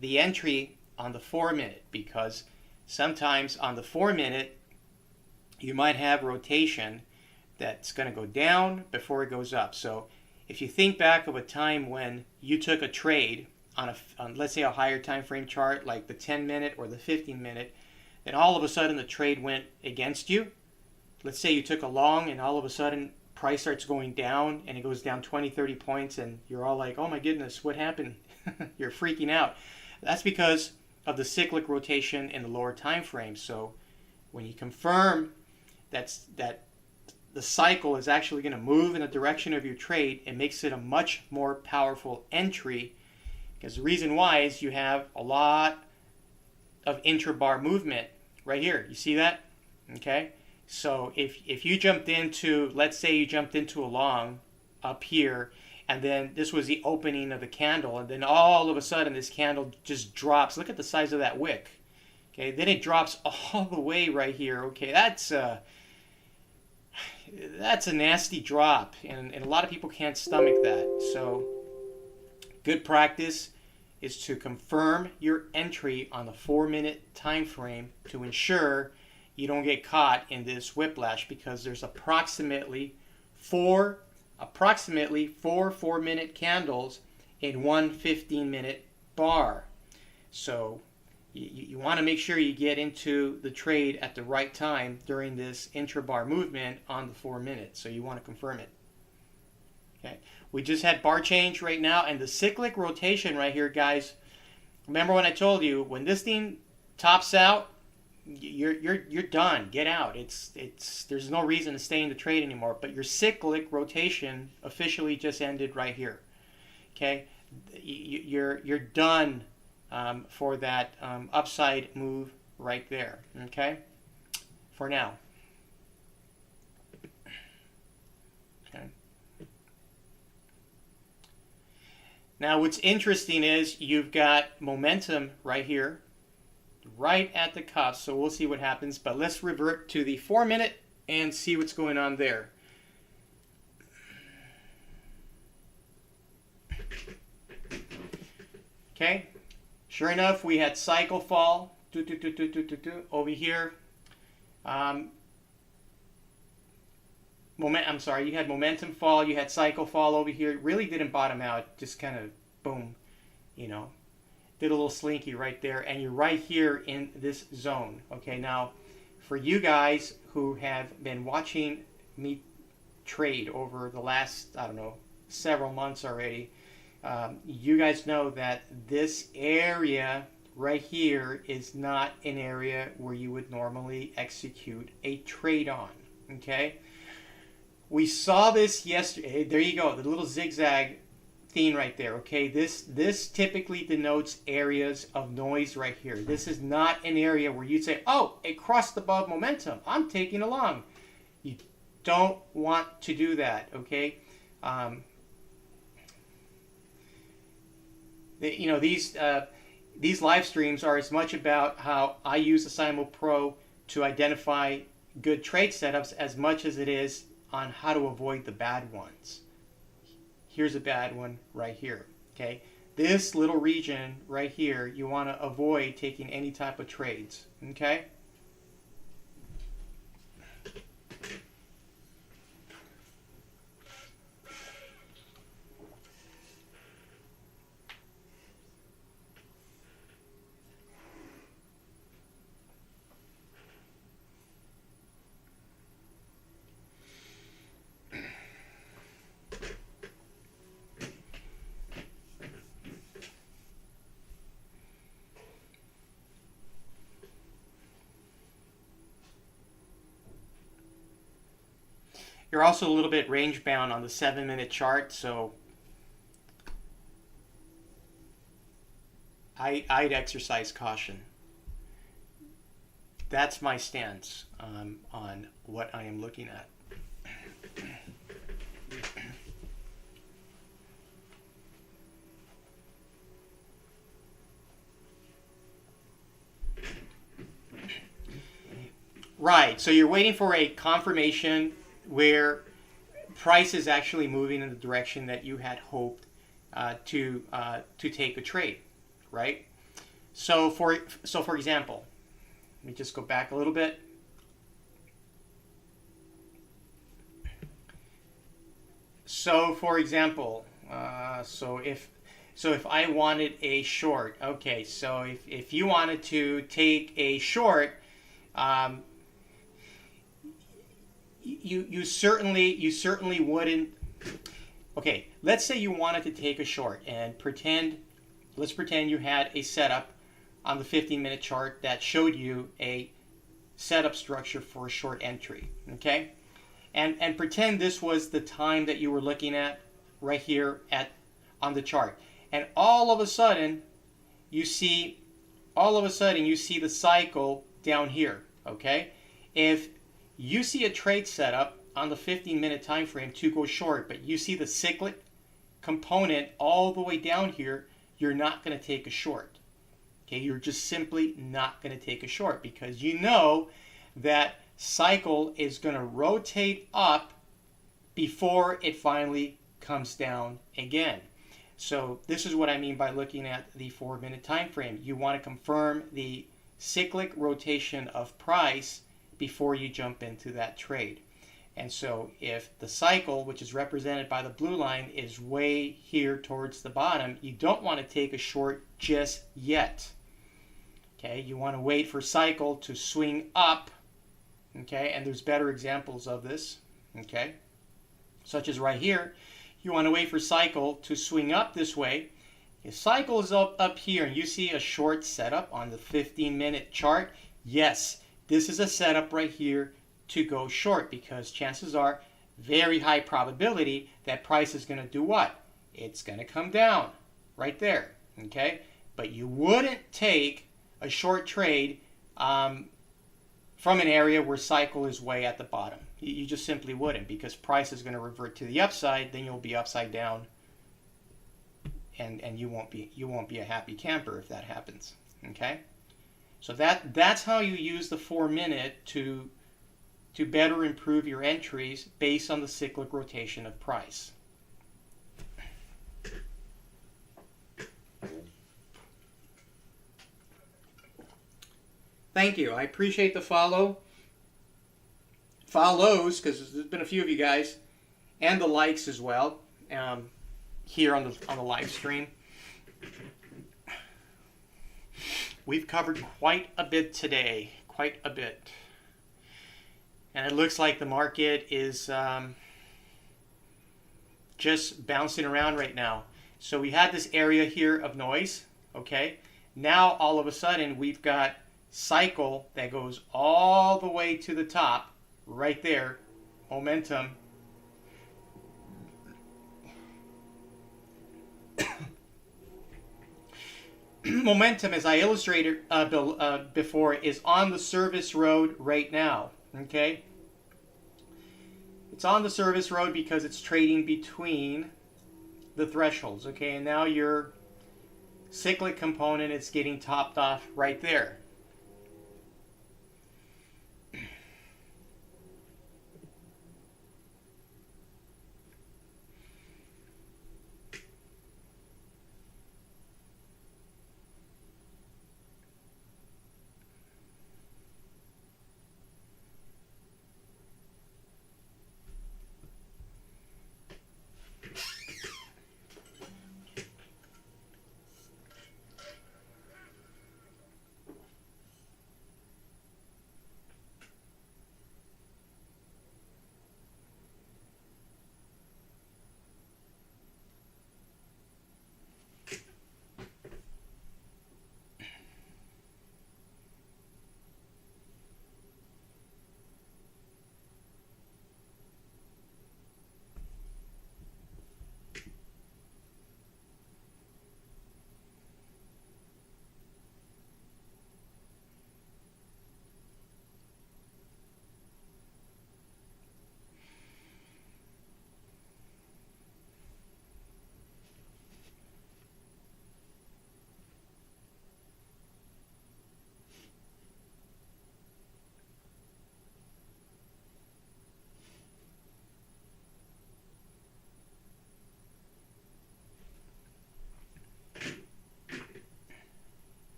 Speaker 1: the entry on the 4-minute, because sometimes on the 4-minute you might have rotation that's going to go down before it goes up. So if you think back of a time when you took a trade on let's say a higher time frame chart like the 10-minute or the 15-minute, then all of a sudden the trade went against you. Let's say you took a long and all of a sudden price starts going down and it goes down 20-30 points and you're all like, oh my goodness, what happened? You're freaking out. That's because of the cyclic rotation in the lower time frame. So when you confirm that the cycle is actually going to move in the direction of your trade, it makes it a much more powerful entry, because the reason why is you have a lot of intrabar movement right here. You see that? Okay? So if you jumped into, let's say you jumped into a long up here, and then this was the opening of the candle, and then all of a sudden this candle just drops. Look at the size of that wick. Okay? Then it drops all the way right here. Okay? That's a nasty drop, and a lot of people can't stomach that. So good practice is to confirm your entry on the 4-minute time frame to ensure you don't get caught in this whiplash, because there's approximately four 4-minute candles in one 15-minute bar. So you want to make sure you get into the trade at the right time during this intra-bar movement on the 4 minutes. So you want to confirm it. Okay, we just had bar change right now, and the cyclic rotation right here, guys. Remember when I told you when this thing tops out, you're done. Get out. There's no reason to stay in the trade anymore. But your cyclic rotation officially just ended right here. Okay, you're done for that upside move right there. Okay, for now. Okay. Now what's interesting is you've got momentum right here, right at the cusp, so we'll see what happens, but let's revert to the 4 minute and see what's going on there. Okay, sure enough, we had cycle fall over here. You had momentum fall, you had cycle fall over here. It really didn't bottom out, just kind of boom, did a little slinky right there, and you're right here in this zone. Okay, now for you guys who have been watching me trade over the last, I don't know, several months already, you guys know that this area right here is not an area where you would normally execute a trade on. Okay, we saw this yesterday. There you go, the little zigzag theme right there. Okay, this typically denotes areas of noise right here. This is not an area where you'd say, oh, it crossed above momentum, I'm taking along. You don't want to do that. Okay, these live streams are as much about how I use the CYMO Pro to identify good trade setups as much as it is on how to avoid the bad ones. Here's a bad one right here. Okay, this little region right here, you want to avoid taking any type of trades. Okay. You're also a little bit range bound on the 7 minute chart, so I'd exercise caution. That's my stance on what I am looking at. Right, so you're waiting for a confirmation where price is actually moving in the direction that you had hoped to take a trade, right? So for example, let me just go back a little bit. So for example, if I wanted a short, okay, so if you wanted to take a short, you certainly wouldn't. Okay, let's say you wanted to take a short and let's pretend you had a setup on the 15-minute chart that showed you a setup structure for a short entry. Okay, and pretend this was the time that you were looking at right here on the chart, and all of a sudden you see the cycle down here. Okay, if you see a trade setup on the 15-minute time frame to go short, but you see the cyclic component all the way down here, you're not going to take a short. Okay, you're just simply not going to take a short because you know that cycle is going to rotate up before it finally comes down again. So this is what I mean by looking at the 4-minute time frame. You want to confirm the cyclic rotation of price before you jump into that trade. And so if the cycle, which is represented by the blue line, is way here towards the bottom, you don't want to take a short just yet. Okay, you want to wait for cycle to swing up. Okay, and there's better examples of this. Okay, such as right here. You want to wait for cycle to swing up this way. If cycle is up here and you see a short setup on the 15-minute chart, yes, this is a setup right here to go short, because chances are very high probability that price is going to do what? It's going to come down right there. Okay, but you wouldn't take a short trade from an area where cycle is way at the bottom. You just simply wouldn't, because price is going to revert to the upside. Then you'll be upside down, and you won't be a happy camper if that happens. Okay, so that's how you use the 4-minute to better improve your entries based on the cyclic rotation of price. Thank you. I appreciate the follows, because there's been a few of you guys, and the likes as well, here on the live stream. We've covered quite a bit today, quite a bit, and it looks like the market is just bouncing around right now. So we had this area here of noise. Okay, now all of a sudden we've got cycle that goes all the way to the top right there. Momentum. Momentum, as I illustrated before, is on the service road right now. Okay, it's on the service road because it's trading between the thresholds. Okay, and now your cyclic component is getting topped off right there.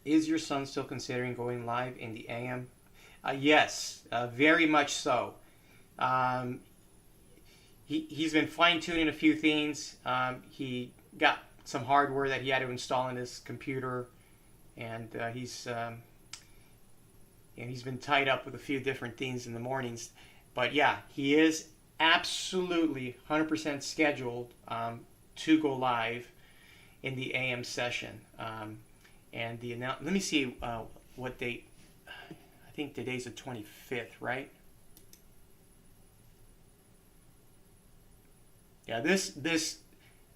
Speaker 1: Is your son still considering going live in the AM? Yes, very much so. He's been fine-tuning a few things. He got some hardware that he had to install in his computer, and he's been tied up with a few different things in the mornings. But yeah, he is absolutely 100% scheduled to go live in the AM session. And let me see what date. I think today's the 25th, right? Yeah, this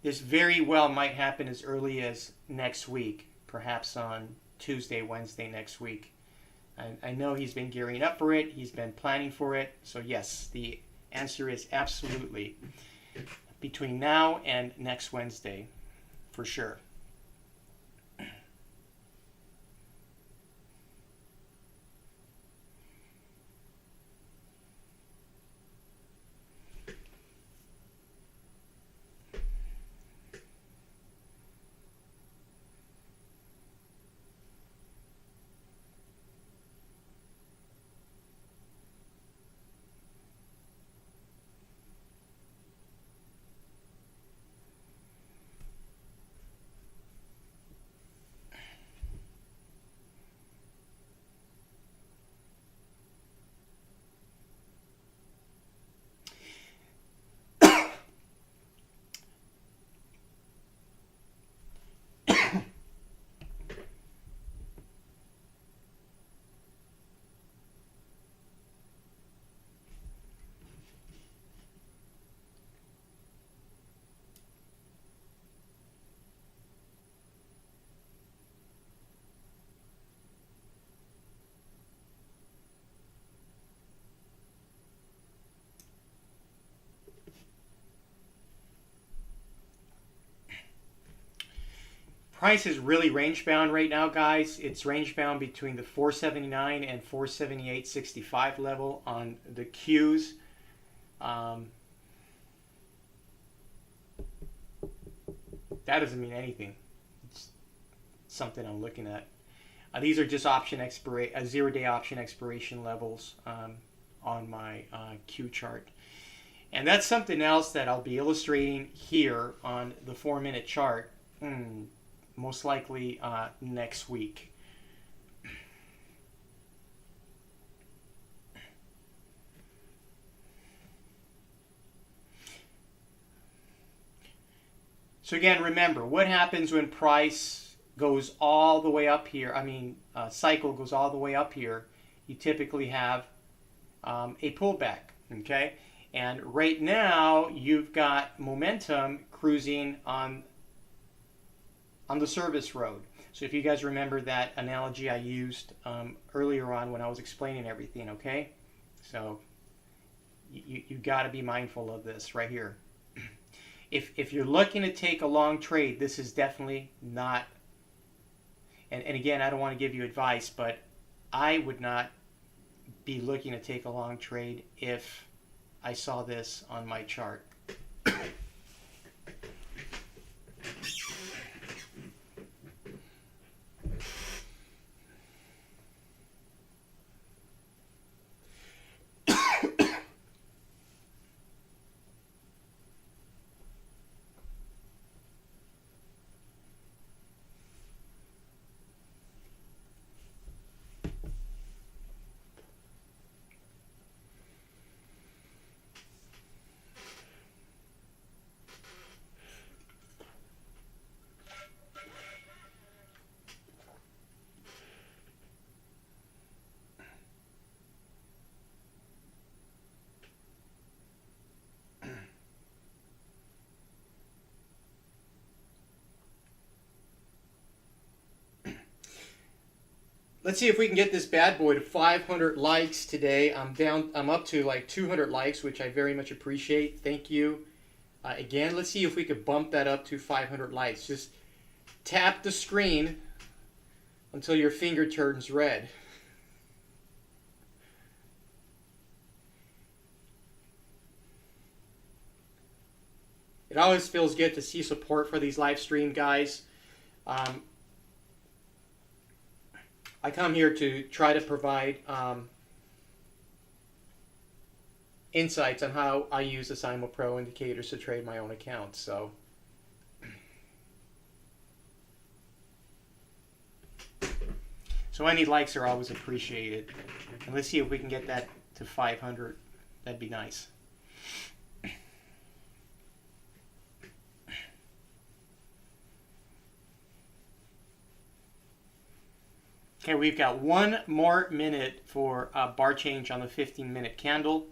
Speaker 1: very well might happen as early as next week, perhaps on Tuesday, Wednesday next week. I know he's been gearing up for it. He's been planning for it. So yes, the answer is absolutely between now and next Wednesday, for sure. Price is really range bound right now, guys. It's range bound between the 479 and 478.65 level on the Qs. That doesn't mean anything. It's something I'm looking at. These are just option expiration, 0-day option expiration levels on my Q chart. And that's something else that I'll be illustrating here on the 4-minute chart. Most likely next week. So again, remember, what happens when price goes all the way up here? Cycle goes all the way up here. You typically have a pullback, okay? And right now, you've got momentum cruising on the service road. So if you guys remember that analogy I used earlier on when I was explaining everything, okay? So you got to be mindful of this right here. If you're looking to take a long trade, this is definitely not, and again, I don't want to give you advice, but I would not be looking to take a long trade if I saw this on my chart. Let's see if we can get this bad boy to 500 likes today. I'm up to like 200 likes, which I very much appreciate. Thank you. Again, let's see if we could bump that up to 500 likes. Just tap the screen until your finger turns red. It always feels good to see support for these live stream guys. I come here to try to provide insights on how I use the CYMO Pro indicators to trade my own account. So any likes are always appreciated. And let's see if we can get that to 500. That'd be nice. Okay, we've got one more minute for bar change on the 15-minute candle.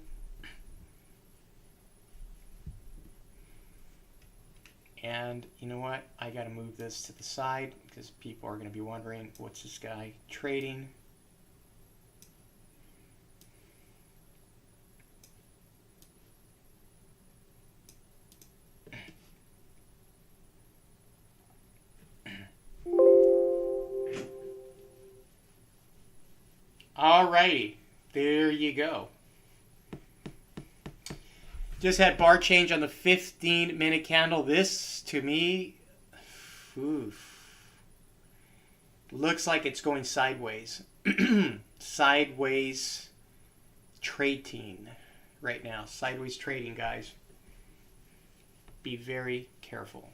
Speaker 1: And you know what? I got to move this to the side because people are going to be wondering, what's this guy trading? Alrighty, there you go. Just had bar change on the 15-minute candle. This, to me, looks like it's going sideways. Sideways trading right now. Sideways trading, guys. Be very careful.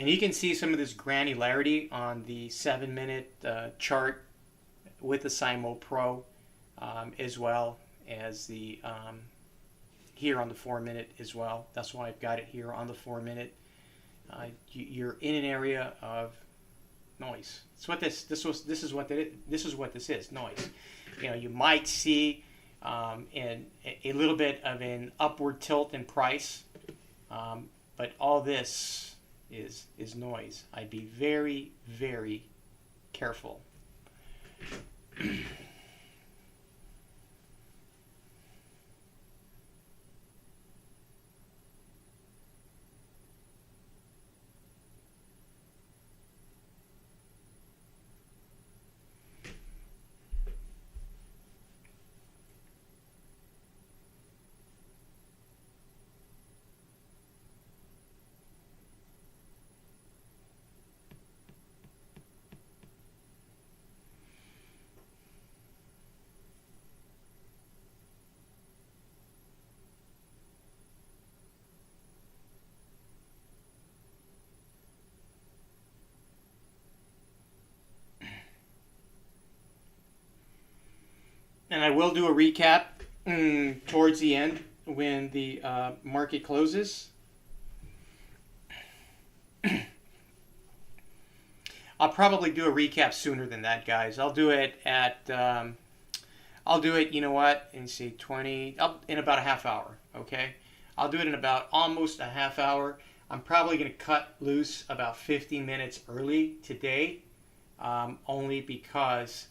Speaker 1: And you can see some of this granularity on the 7-minute chart with the CYMO Pro, as well as the here on the 4-minute as well. That's why I've got it here on the 4-minute. You're in an area of noise. It's what this is what this is, noise. You know, you might see in a little bit of an upward tilt in price, but all this is noise. I'd be very, very careful. And I will do a recap towards the end when the market closes. I'll probably do a recap sooner than that, guys. I'll do it at, you know what, in say 20, in about a half hour, okay? I'll do it in about almost a half hour. I'm probably going to cut loose about 15 minutes early today, only because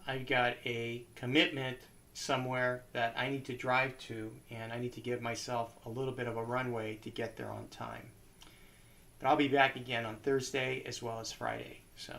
Speaker 1: I've got a commitment somewhere that I need to drive to, and I need to give myself a little bit of a runway to get there on time. But I'll be back again on Thursday as well as Friday. So.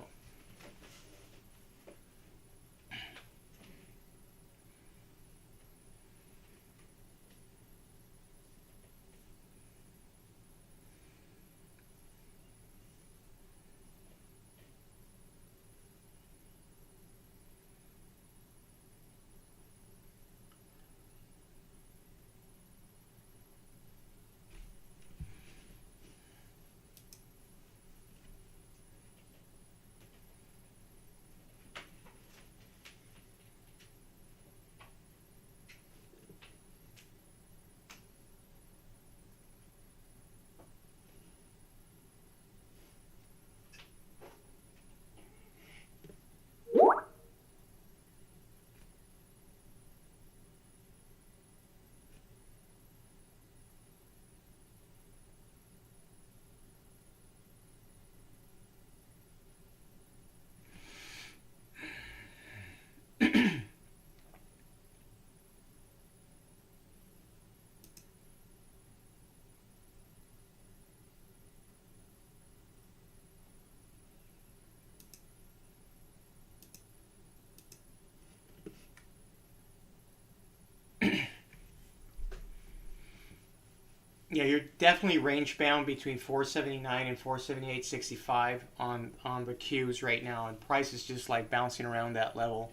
Speaker 1: Yeah, you're definitely range bound between 479 and 478.65 on the Qs right now, and price is just like bouncing around that level.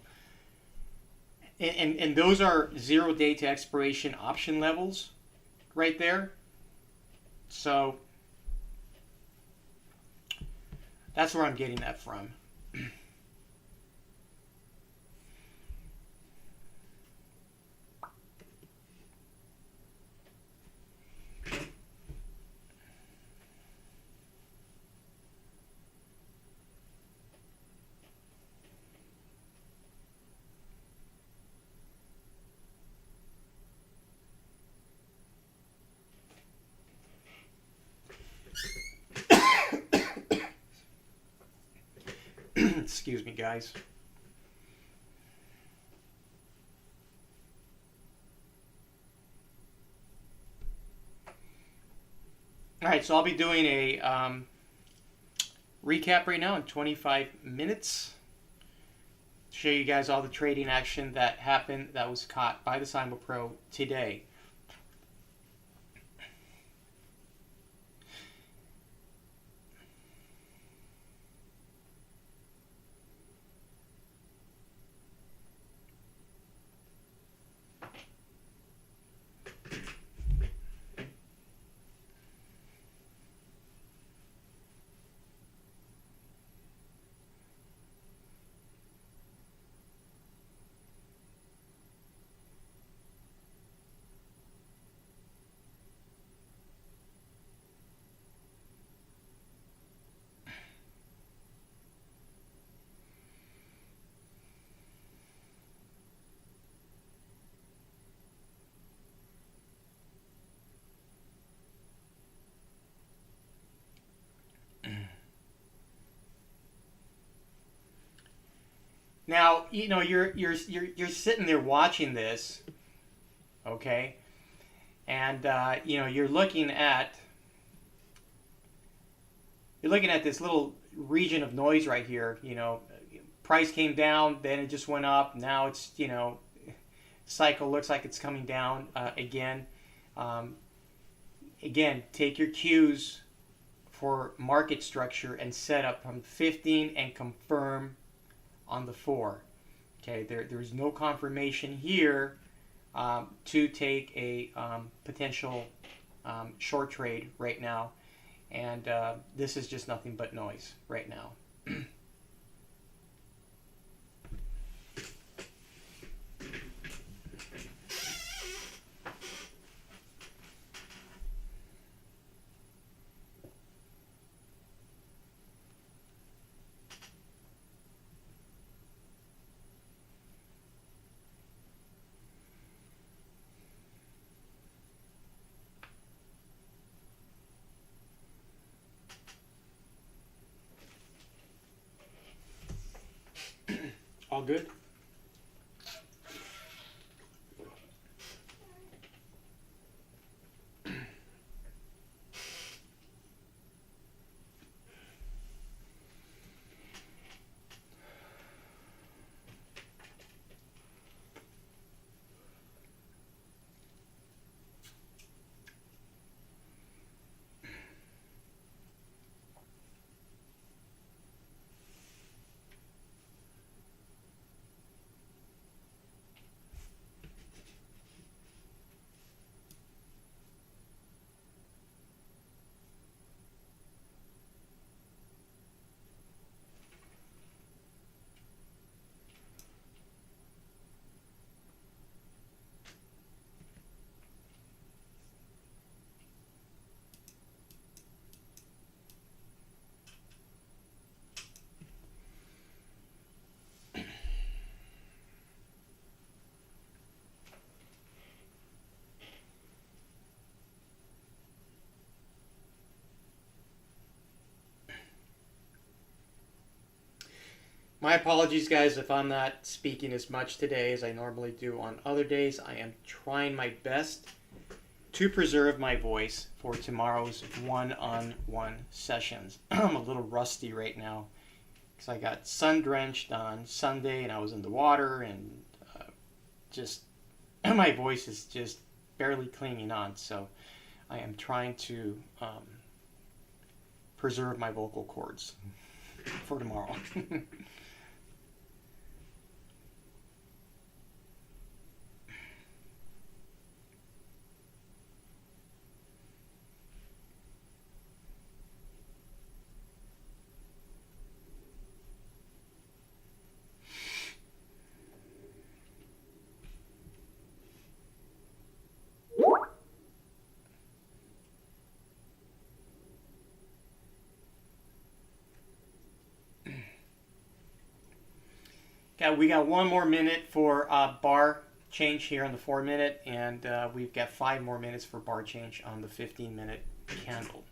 Speaker 1: And those are 0 day to expiration option levels right there. So that's where I'm getting that from. Excuse me, guys. All right, so I'll be doing a recap right now in 25 minutes. Show you guys all the trading action that happened, that was caught by the CYMO Pro today. Now, you know, you're sitting there watching this, okay, and you know, you're looking at this little region of noise right here. You know, price came down, then it just went up. Now it's, you know, cycle looks like it's coming down again. Again, take your cues for market structure and setup from 15 and confirm on the 4. Okay, there's no confirmation here to take a potential short trade right now, and this is just nothing but noise right now. All good? My apologies, guys, if I'm not speaking as much today as I normally do on other days. I am trying my best to preserve my voice for tomorrow's one-on-one sessions. I'm a little rusty right now because I got sun-drenched on Sunday and I was in the water, and just my voice is just barely clinging on. So I am trying to preserve my vocal cords for tomorrow. We got one more minute for bar change here on the 4-minute, and we've got 5 more minutes for bar change on the 15-minute candle.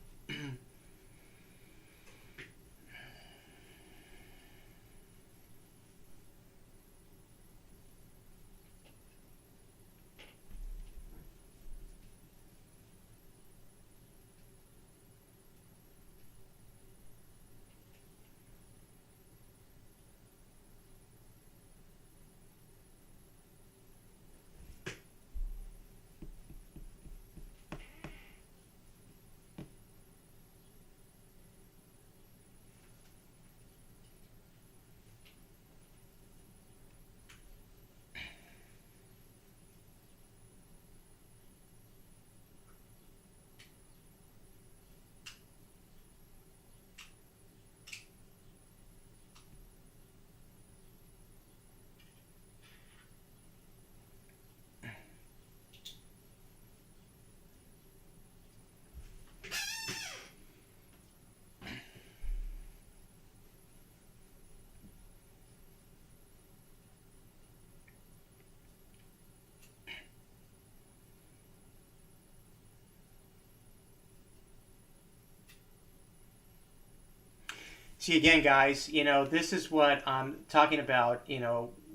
Speaker 1: See, again, guys, this is what I'm talking about,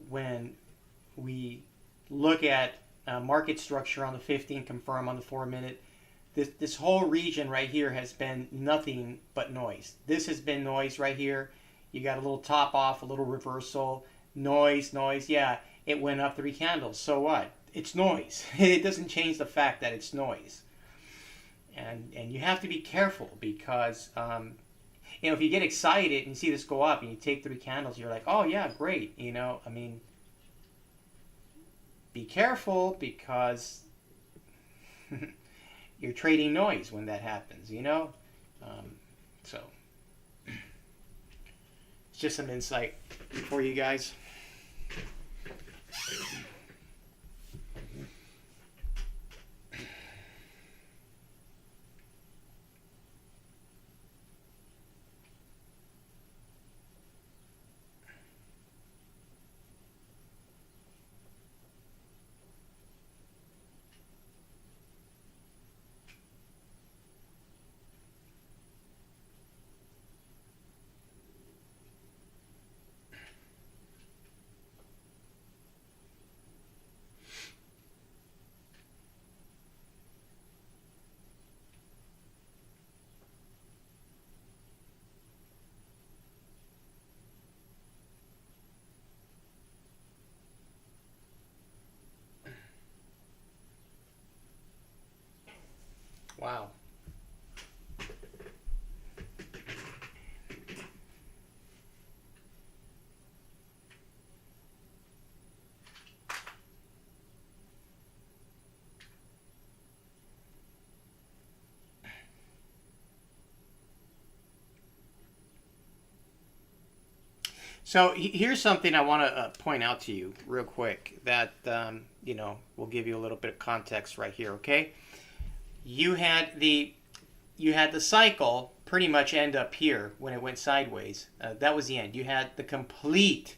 Speaker 1: when we look at market structure on the 15, confirm on the 4-minute. This whole region right here has been nothing but noise. This has been noise right here. You got a little top off, a little reversal, noise. Yeah, it went up 3 candles. So what? It's noise. It doesn't change the fact that it's noise. And you have to be careful because if you get excited and you see this go up and you take 3 candles, you're like, oh yeah, great. Be careful because you're trading noise when that happens, so it's just some insight for you guys. Wow. So here's something I want to point out to you real quick that will give you a little bit of context right here. Okay, you had the cycle pretty much end up here when it went sideways. That was the end. You had the complete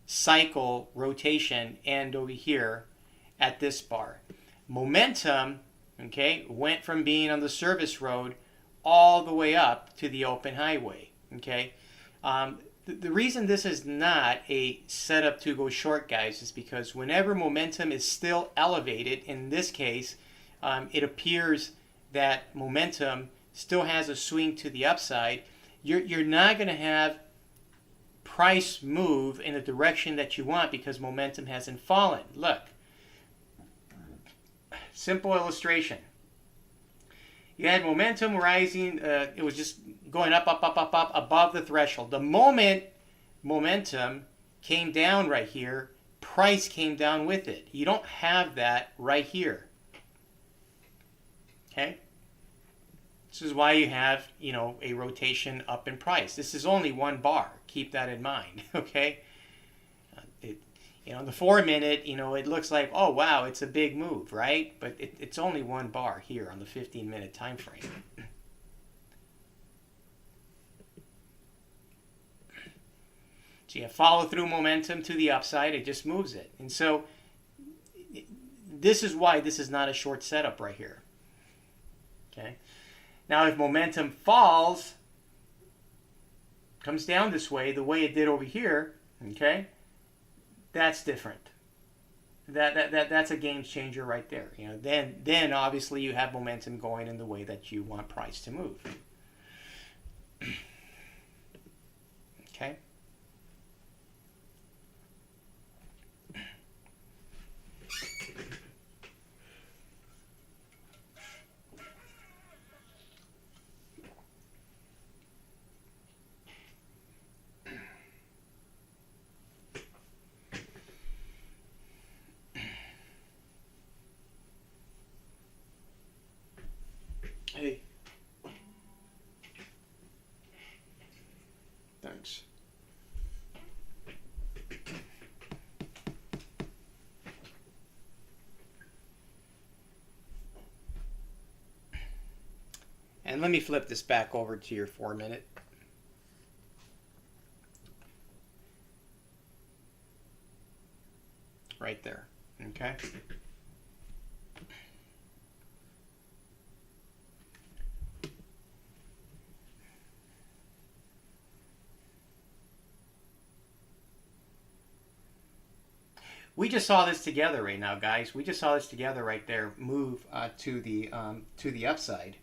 Speaker 1: cycle rotation end over here at this bar. Momentum, okay, went from being on the service road all the way up to the open highway. Okay. The reason this is not a setup to go short, guys, is because whenever momentum is still elevated, in this case, it appears that momentum still has a swing to the upside. You're not going to have price move in the direction that you want because momentum hasn't fallen. Look, simple illustration. You had momentum rising, it was just going up above the threshold. The moment momentum came down right here, price came down with it. You don't have that right here. Okay? This is why you have, a rotation up in price. This is only 1 bar. Keep that in mind, okay? The 4-minute, it looks like, oh, wow, it's a big move, right? But it's only 1 bar here on the 15-minute time frame. So you have follow-through momentum to the upside. It just moves it. And so this is why this is not a short setup right here. Okay. Now, if momentum falls, comes down this way, the way it did over here, okay, that's different. That's a game changer right there. Then obviously you have momentum going in the way that you want price to move. Okay. Hey. Thanks. And let me flip this back over to your 4-minute. Right there. Okay. We just saw this together right now, guys. We just saw this together right there. Move to the upside.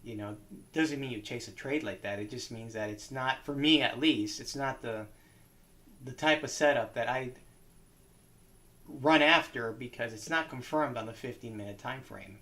Speaker 1: You know, doesn't mean you chase a trade like that. It just means that it's not, for me at least, it's not the type of setup that I run after, because it's not confirmed on the 15-minute time frame.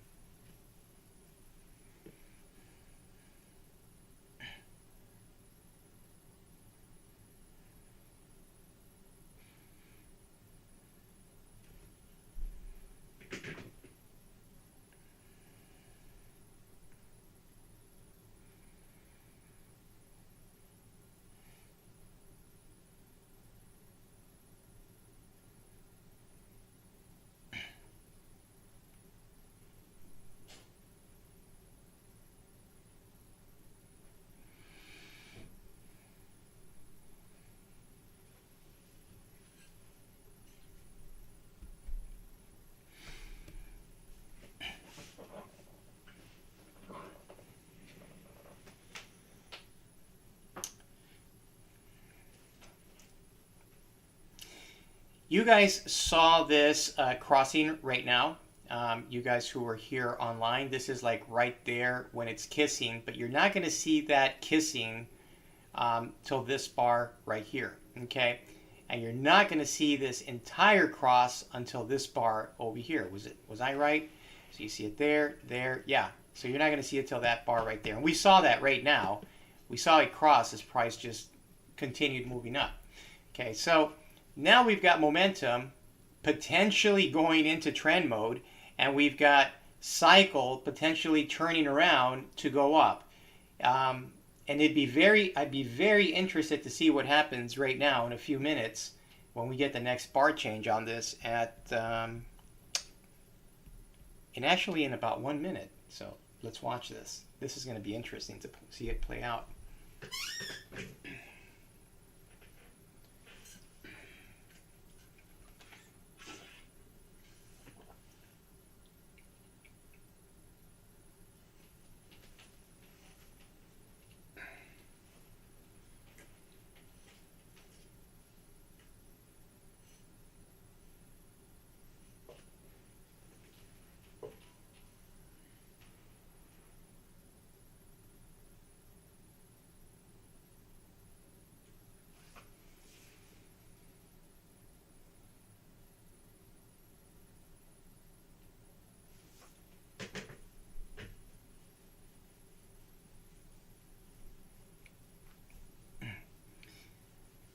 Speaker 1: You guys saw this crossing right now. You guys who are here online, this is like right there when it's kissing, but you're not going to see that kissing till this bar right here, okay? And you're not going to see this entire cross until this bar over here. Was I right? So you see it there, yeah. So you're not going to see it till that bar right there. And we saw that right now. We saw it cross as price just continued moving up. Okay, so now we've got momentum potentially going into trend mode, and we've got cycle potentially turning around to go up. And I'd be very interested to see what happens right now in a few minutes when we get the next bar change on this at, and actually in about 1 minute. So let's watch this. This is going to be interesting to see it play out.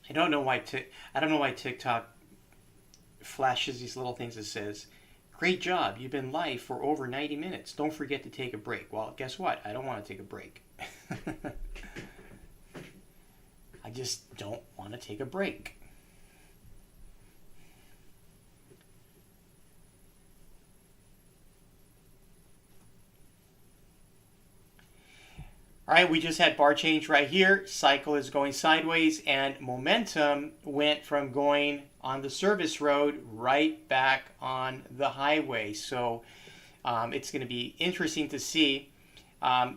Speaker 1: I don't know why TikTok flashes these little things that says, "Great job, you've been live for over 90 minutes. Don't forget to take a break." Well, guess what? I don't want to take a break. I just don't want to take a break. All right, we just had bar change right here. Cycle is going sideways, and momentum went from going on the service road right back on the highway. So it's going to be interesting to see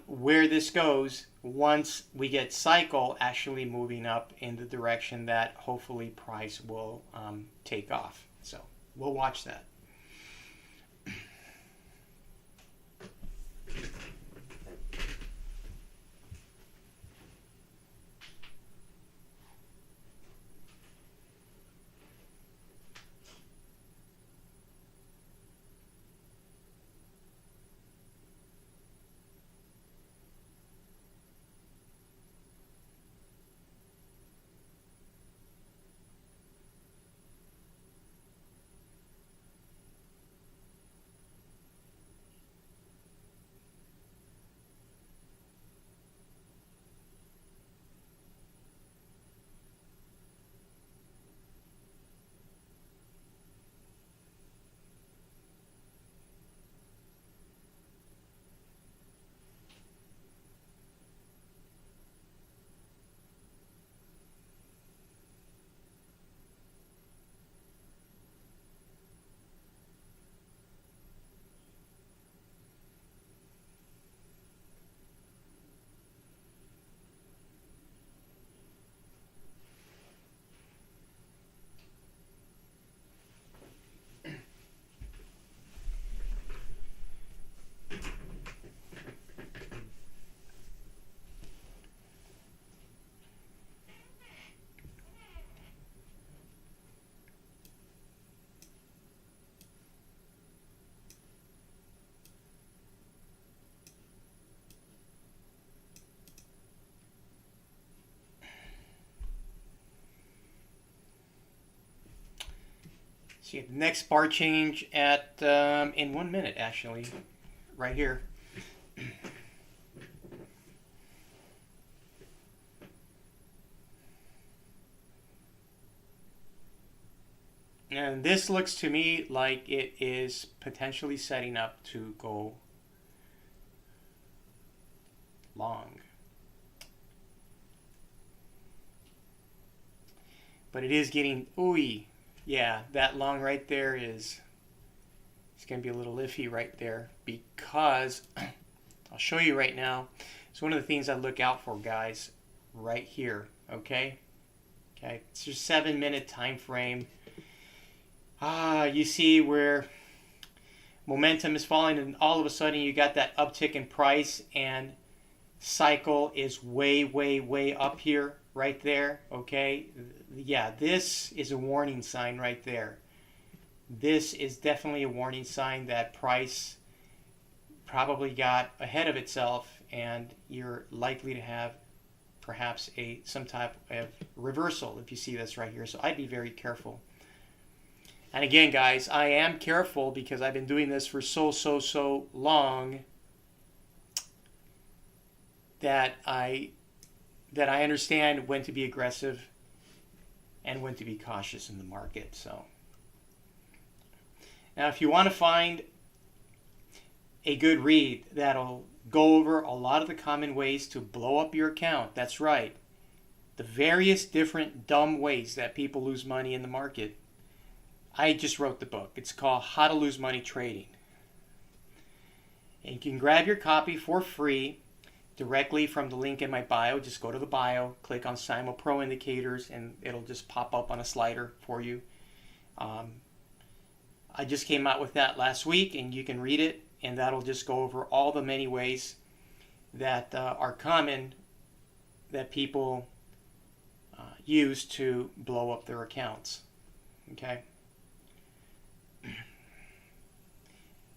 Speaker 1: where this goes once we get cycle actually moving up in the direction that hopefully price will take off. So we'll watch that. See the next bar change at in 1 minute, actually, right here. And this looks to me like it is potentially setting up to go long. But it is getting, ooey, yeah, that long right there is, it's going to be a little iffy right there because, I'll show you right now, it's one of the things I look out for, guys, right here, okay? Okay, it's your 7-minute time frame. You see where momentum is falling and all of a sudden you got that uptick in price and cycle is way, way, way up here, right there, okay? Yeah, this is a warning sign right there. This is definitely a warning sign that price probably got ahead of itself and you're likely to have perhaps some type of reversal if you see this right here. So I'd be very careful. And again, guys, I am careful because I've been doing this for so long that I understand when to be aggressive and when to be cautious in the market. So now if you want to find a good read that'll go over a lot of the common ways to blow up your account, that's right, the various different dumb ways that people lose money in the market, I just wrote the book. It's called How to Lose Money Trading. And you can grab your copy for free directly from the link in my bio. Just go to the bio, click on CYMO Pro Indicators, and it'll just pop up on a slider for you. I just came out with that last week, and you can read it, and that'll just go over all the many ways that are common that people use to blow up their accounts. Okay?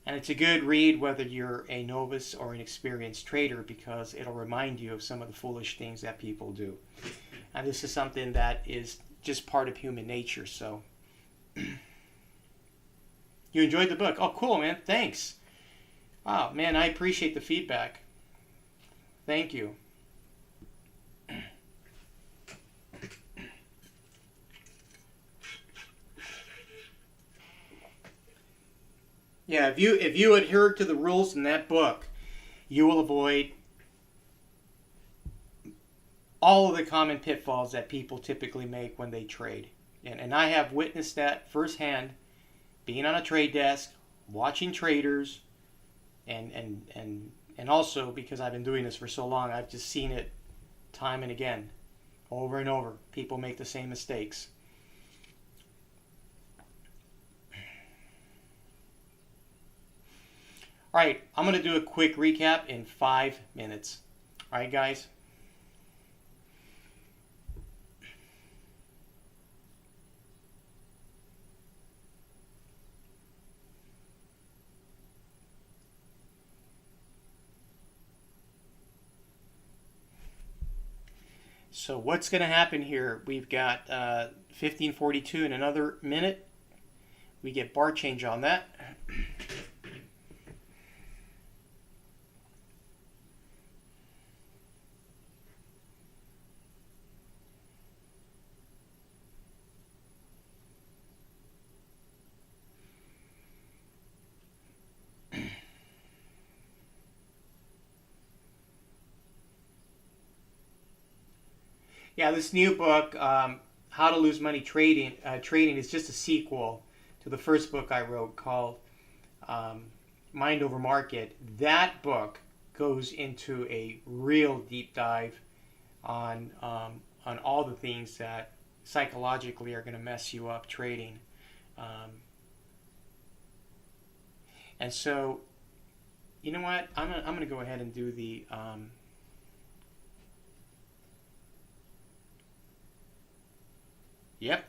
Speaker 1: And it's a good read whether you're a novice or an experienced trader because it'll remind you of some of the foolish things that people do. And this is something that is just part of human nature. So you enjoyed the book. Oh, cool, man. Thanks. Oh, man, I appreciate the feedback. Thank you. Yeah, if you adhere to the rules in that book, you will avoid all of the common pitfalls that people typically make when they trade. And I have witnessed that firsthand, being on a trade desk, watching traders, and also because I've been doing this for so long, I've just seen it time and again, over and over. People make the same mistakes. All right, I'm going to do a quick recap in 5 minutes. All right, guys? So what's going to happen here? We've got 1542 in another minute. We get bar change on that. Yeah, this new book, How to Lose Money Trading, is just a sequel to the first book I wrote called Mind Over Market. That book goes into a real deep dive on all the things that psychologically are going to mess you up trading. And so, you know what? I'm gonna go ahead and do the Yep.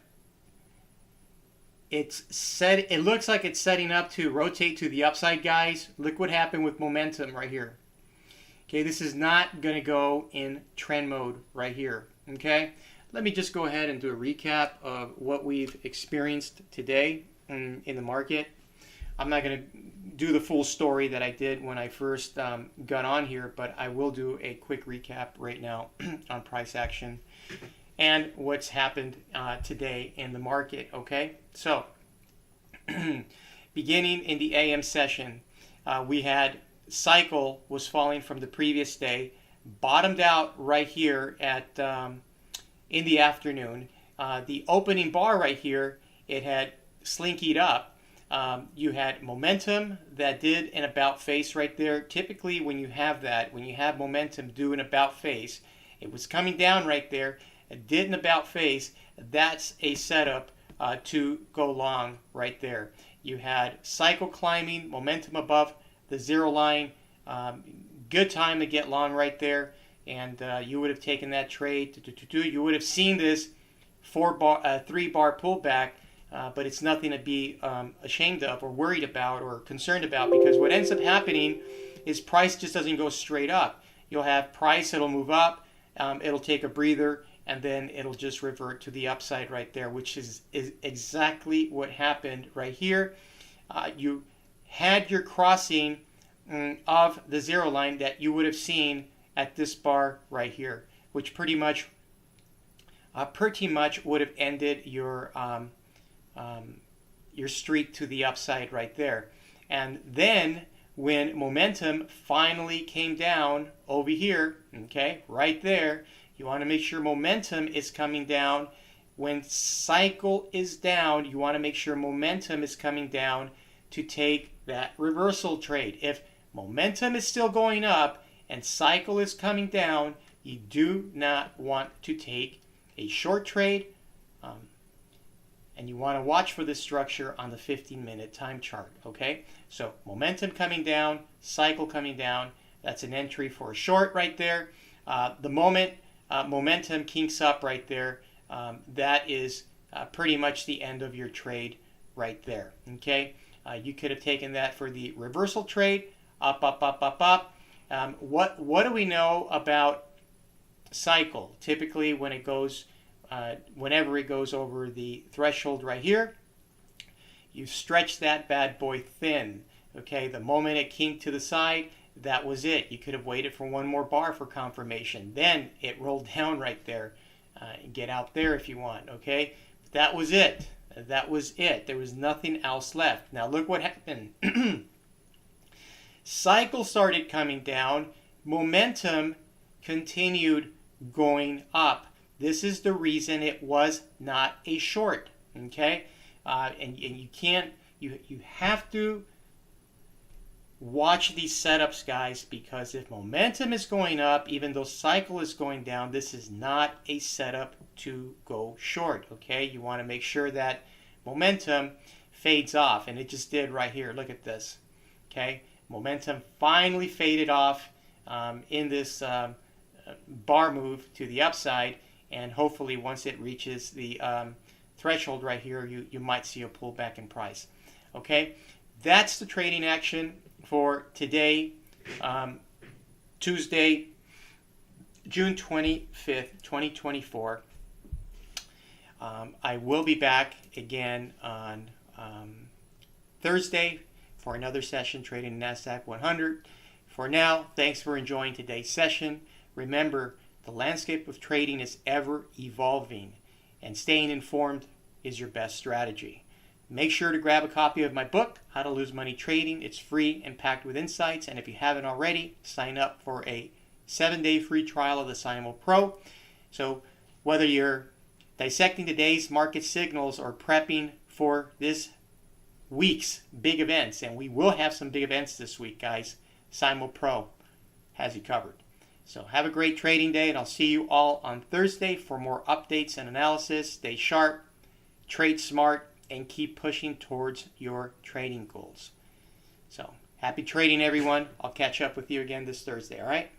Speaker 1: It looks like it's setting up to rotate to the upside, guys. Look what happened with momentum right here. Okay, this is not going to go in trend mode right here. Okay, let me just go ahead and do a recap of what we've experienced today in the market. I'm not going to do the full story that I did when I first got on here, but I will do a quick recap right now on price action and what's happened today in the market. Okay, so beginning in the AM session, we had cycle was falling from the previous day, bottomed out right here at in the afternoon. The opening bar right here, it had slinkied up. You had momentum that did an about face right there. Typically when you have that, when you have momentum do an about face, it was coming down right there, it did an about face, that's a setup to go long right there. You had cycle climbing, momentum above the zero line, good time to get long right there, and you would have taken that trade. You would have seen this 3-bar pullback. But it's nothing to be ashamed of or worried about or concerned about, because what ends up happening is price just doesn't go straight up. You'll have price, it'll move up, it'll take a breather, and then it'll just revert to the upside right there, which is exactly what happened right here. You had your crossing of the zero line that you would have seen at this bar right here, which pretty much would have ended your streak to the upside right there. And then when momentum finally came down over here, okay, right there, you want to make sure momentum is coming down. When cycle is down, you want to make sure momentum is coming down to take that reversal trade. If momentum is still going up and cycle is coming down, you do not want to take a short trade. And you want to watch for this structure on the 15-minute time chart, okay? So momentum coming down, cycle coming down, that's an entry for a short right there. The moment momentum kinks up right there, that is pretty much the end of your trade right there, okay? You could have taken that for the reversal trade, up, up, up, up, up. What do we know about cycle? Typically when it goes whenever it goes over the threshold right here, you stretch that bad boy thin. Okay, the moment it kinked to the side, that was it. You could have waited for one more bar for confirmation. Then it rolled down right there. Get out there if you want. Okay, that was it. That was it. There was nothing else left. Now look what happened. Cycle started coming down. Momentum continued going up. This is the reason it was not a short, okay? And you can't, you have to watch these setups, guys, because if momentum is going up, even though cycle is going down, this is not a setup to go short, okay? You want to make sure that momentum fades off, and it just did right here. Look at this, okay? Momentum finally faded off in this bar move to the upside. And hopefully once it reaches the threshold right here, you might see a pullback in price. Okay, that's the trading action for today, Tuesday, June 25th, 2024. I will be back again on Thursday for another session trading Nasdaq 100. For now, thanks for enjoying today's session. Remember, the landscape of trading is ever evolving, and staying informed is your best strategy. Make sure to grab a copy of my book, How to Lose Money Trading. It's free and packed with insights, and if you haven't already, sign up for a 7-day free trial of the CYMO Pro. So whether you're dissecting today's market signals or prepping for this week's big events, and we will have some big events this week, guys, CYMO Pro has you covered. So have a great trading day, and I'll see you all on Thursday for more updates and analysis. Stay sharp, trade smart, and keep pushing towards your trading goals. So happy trading, everyone. I'll catch up with you again this Thursday, all right?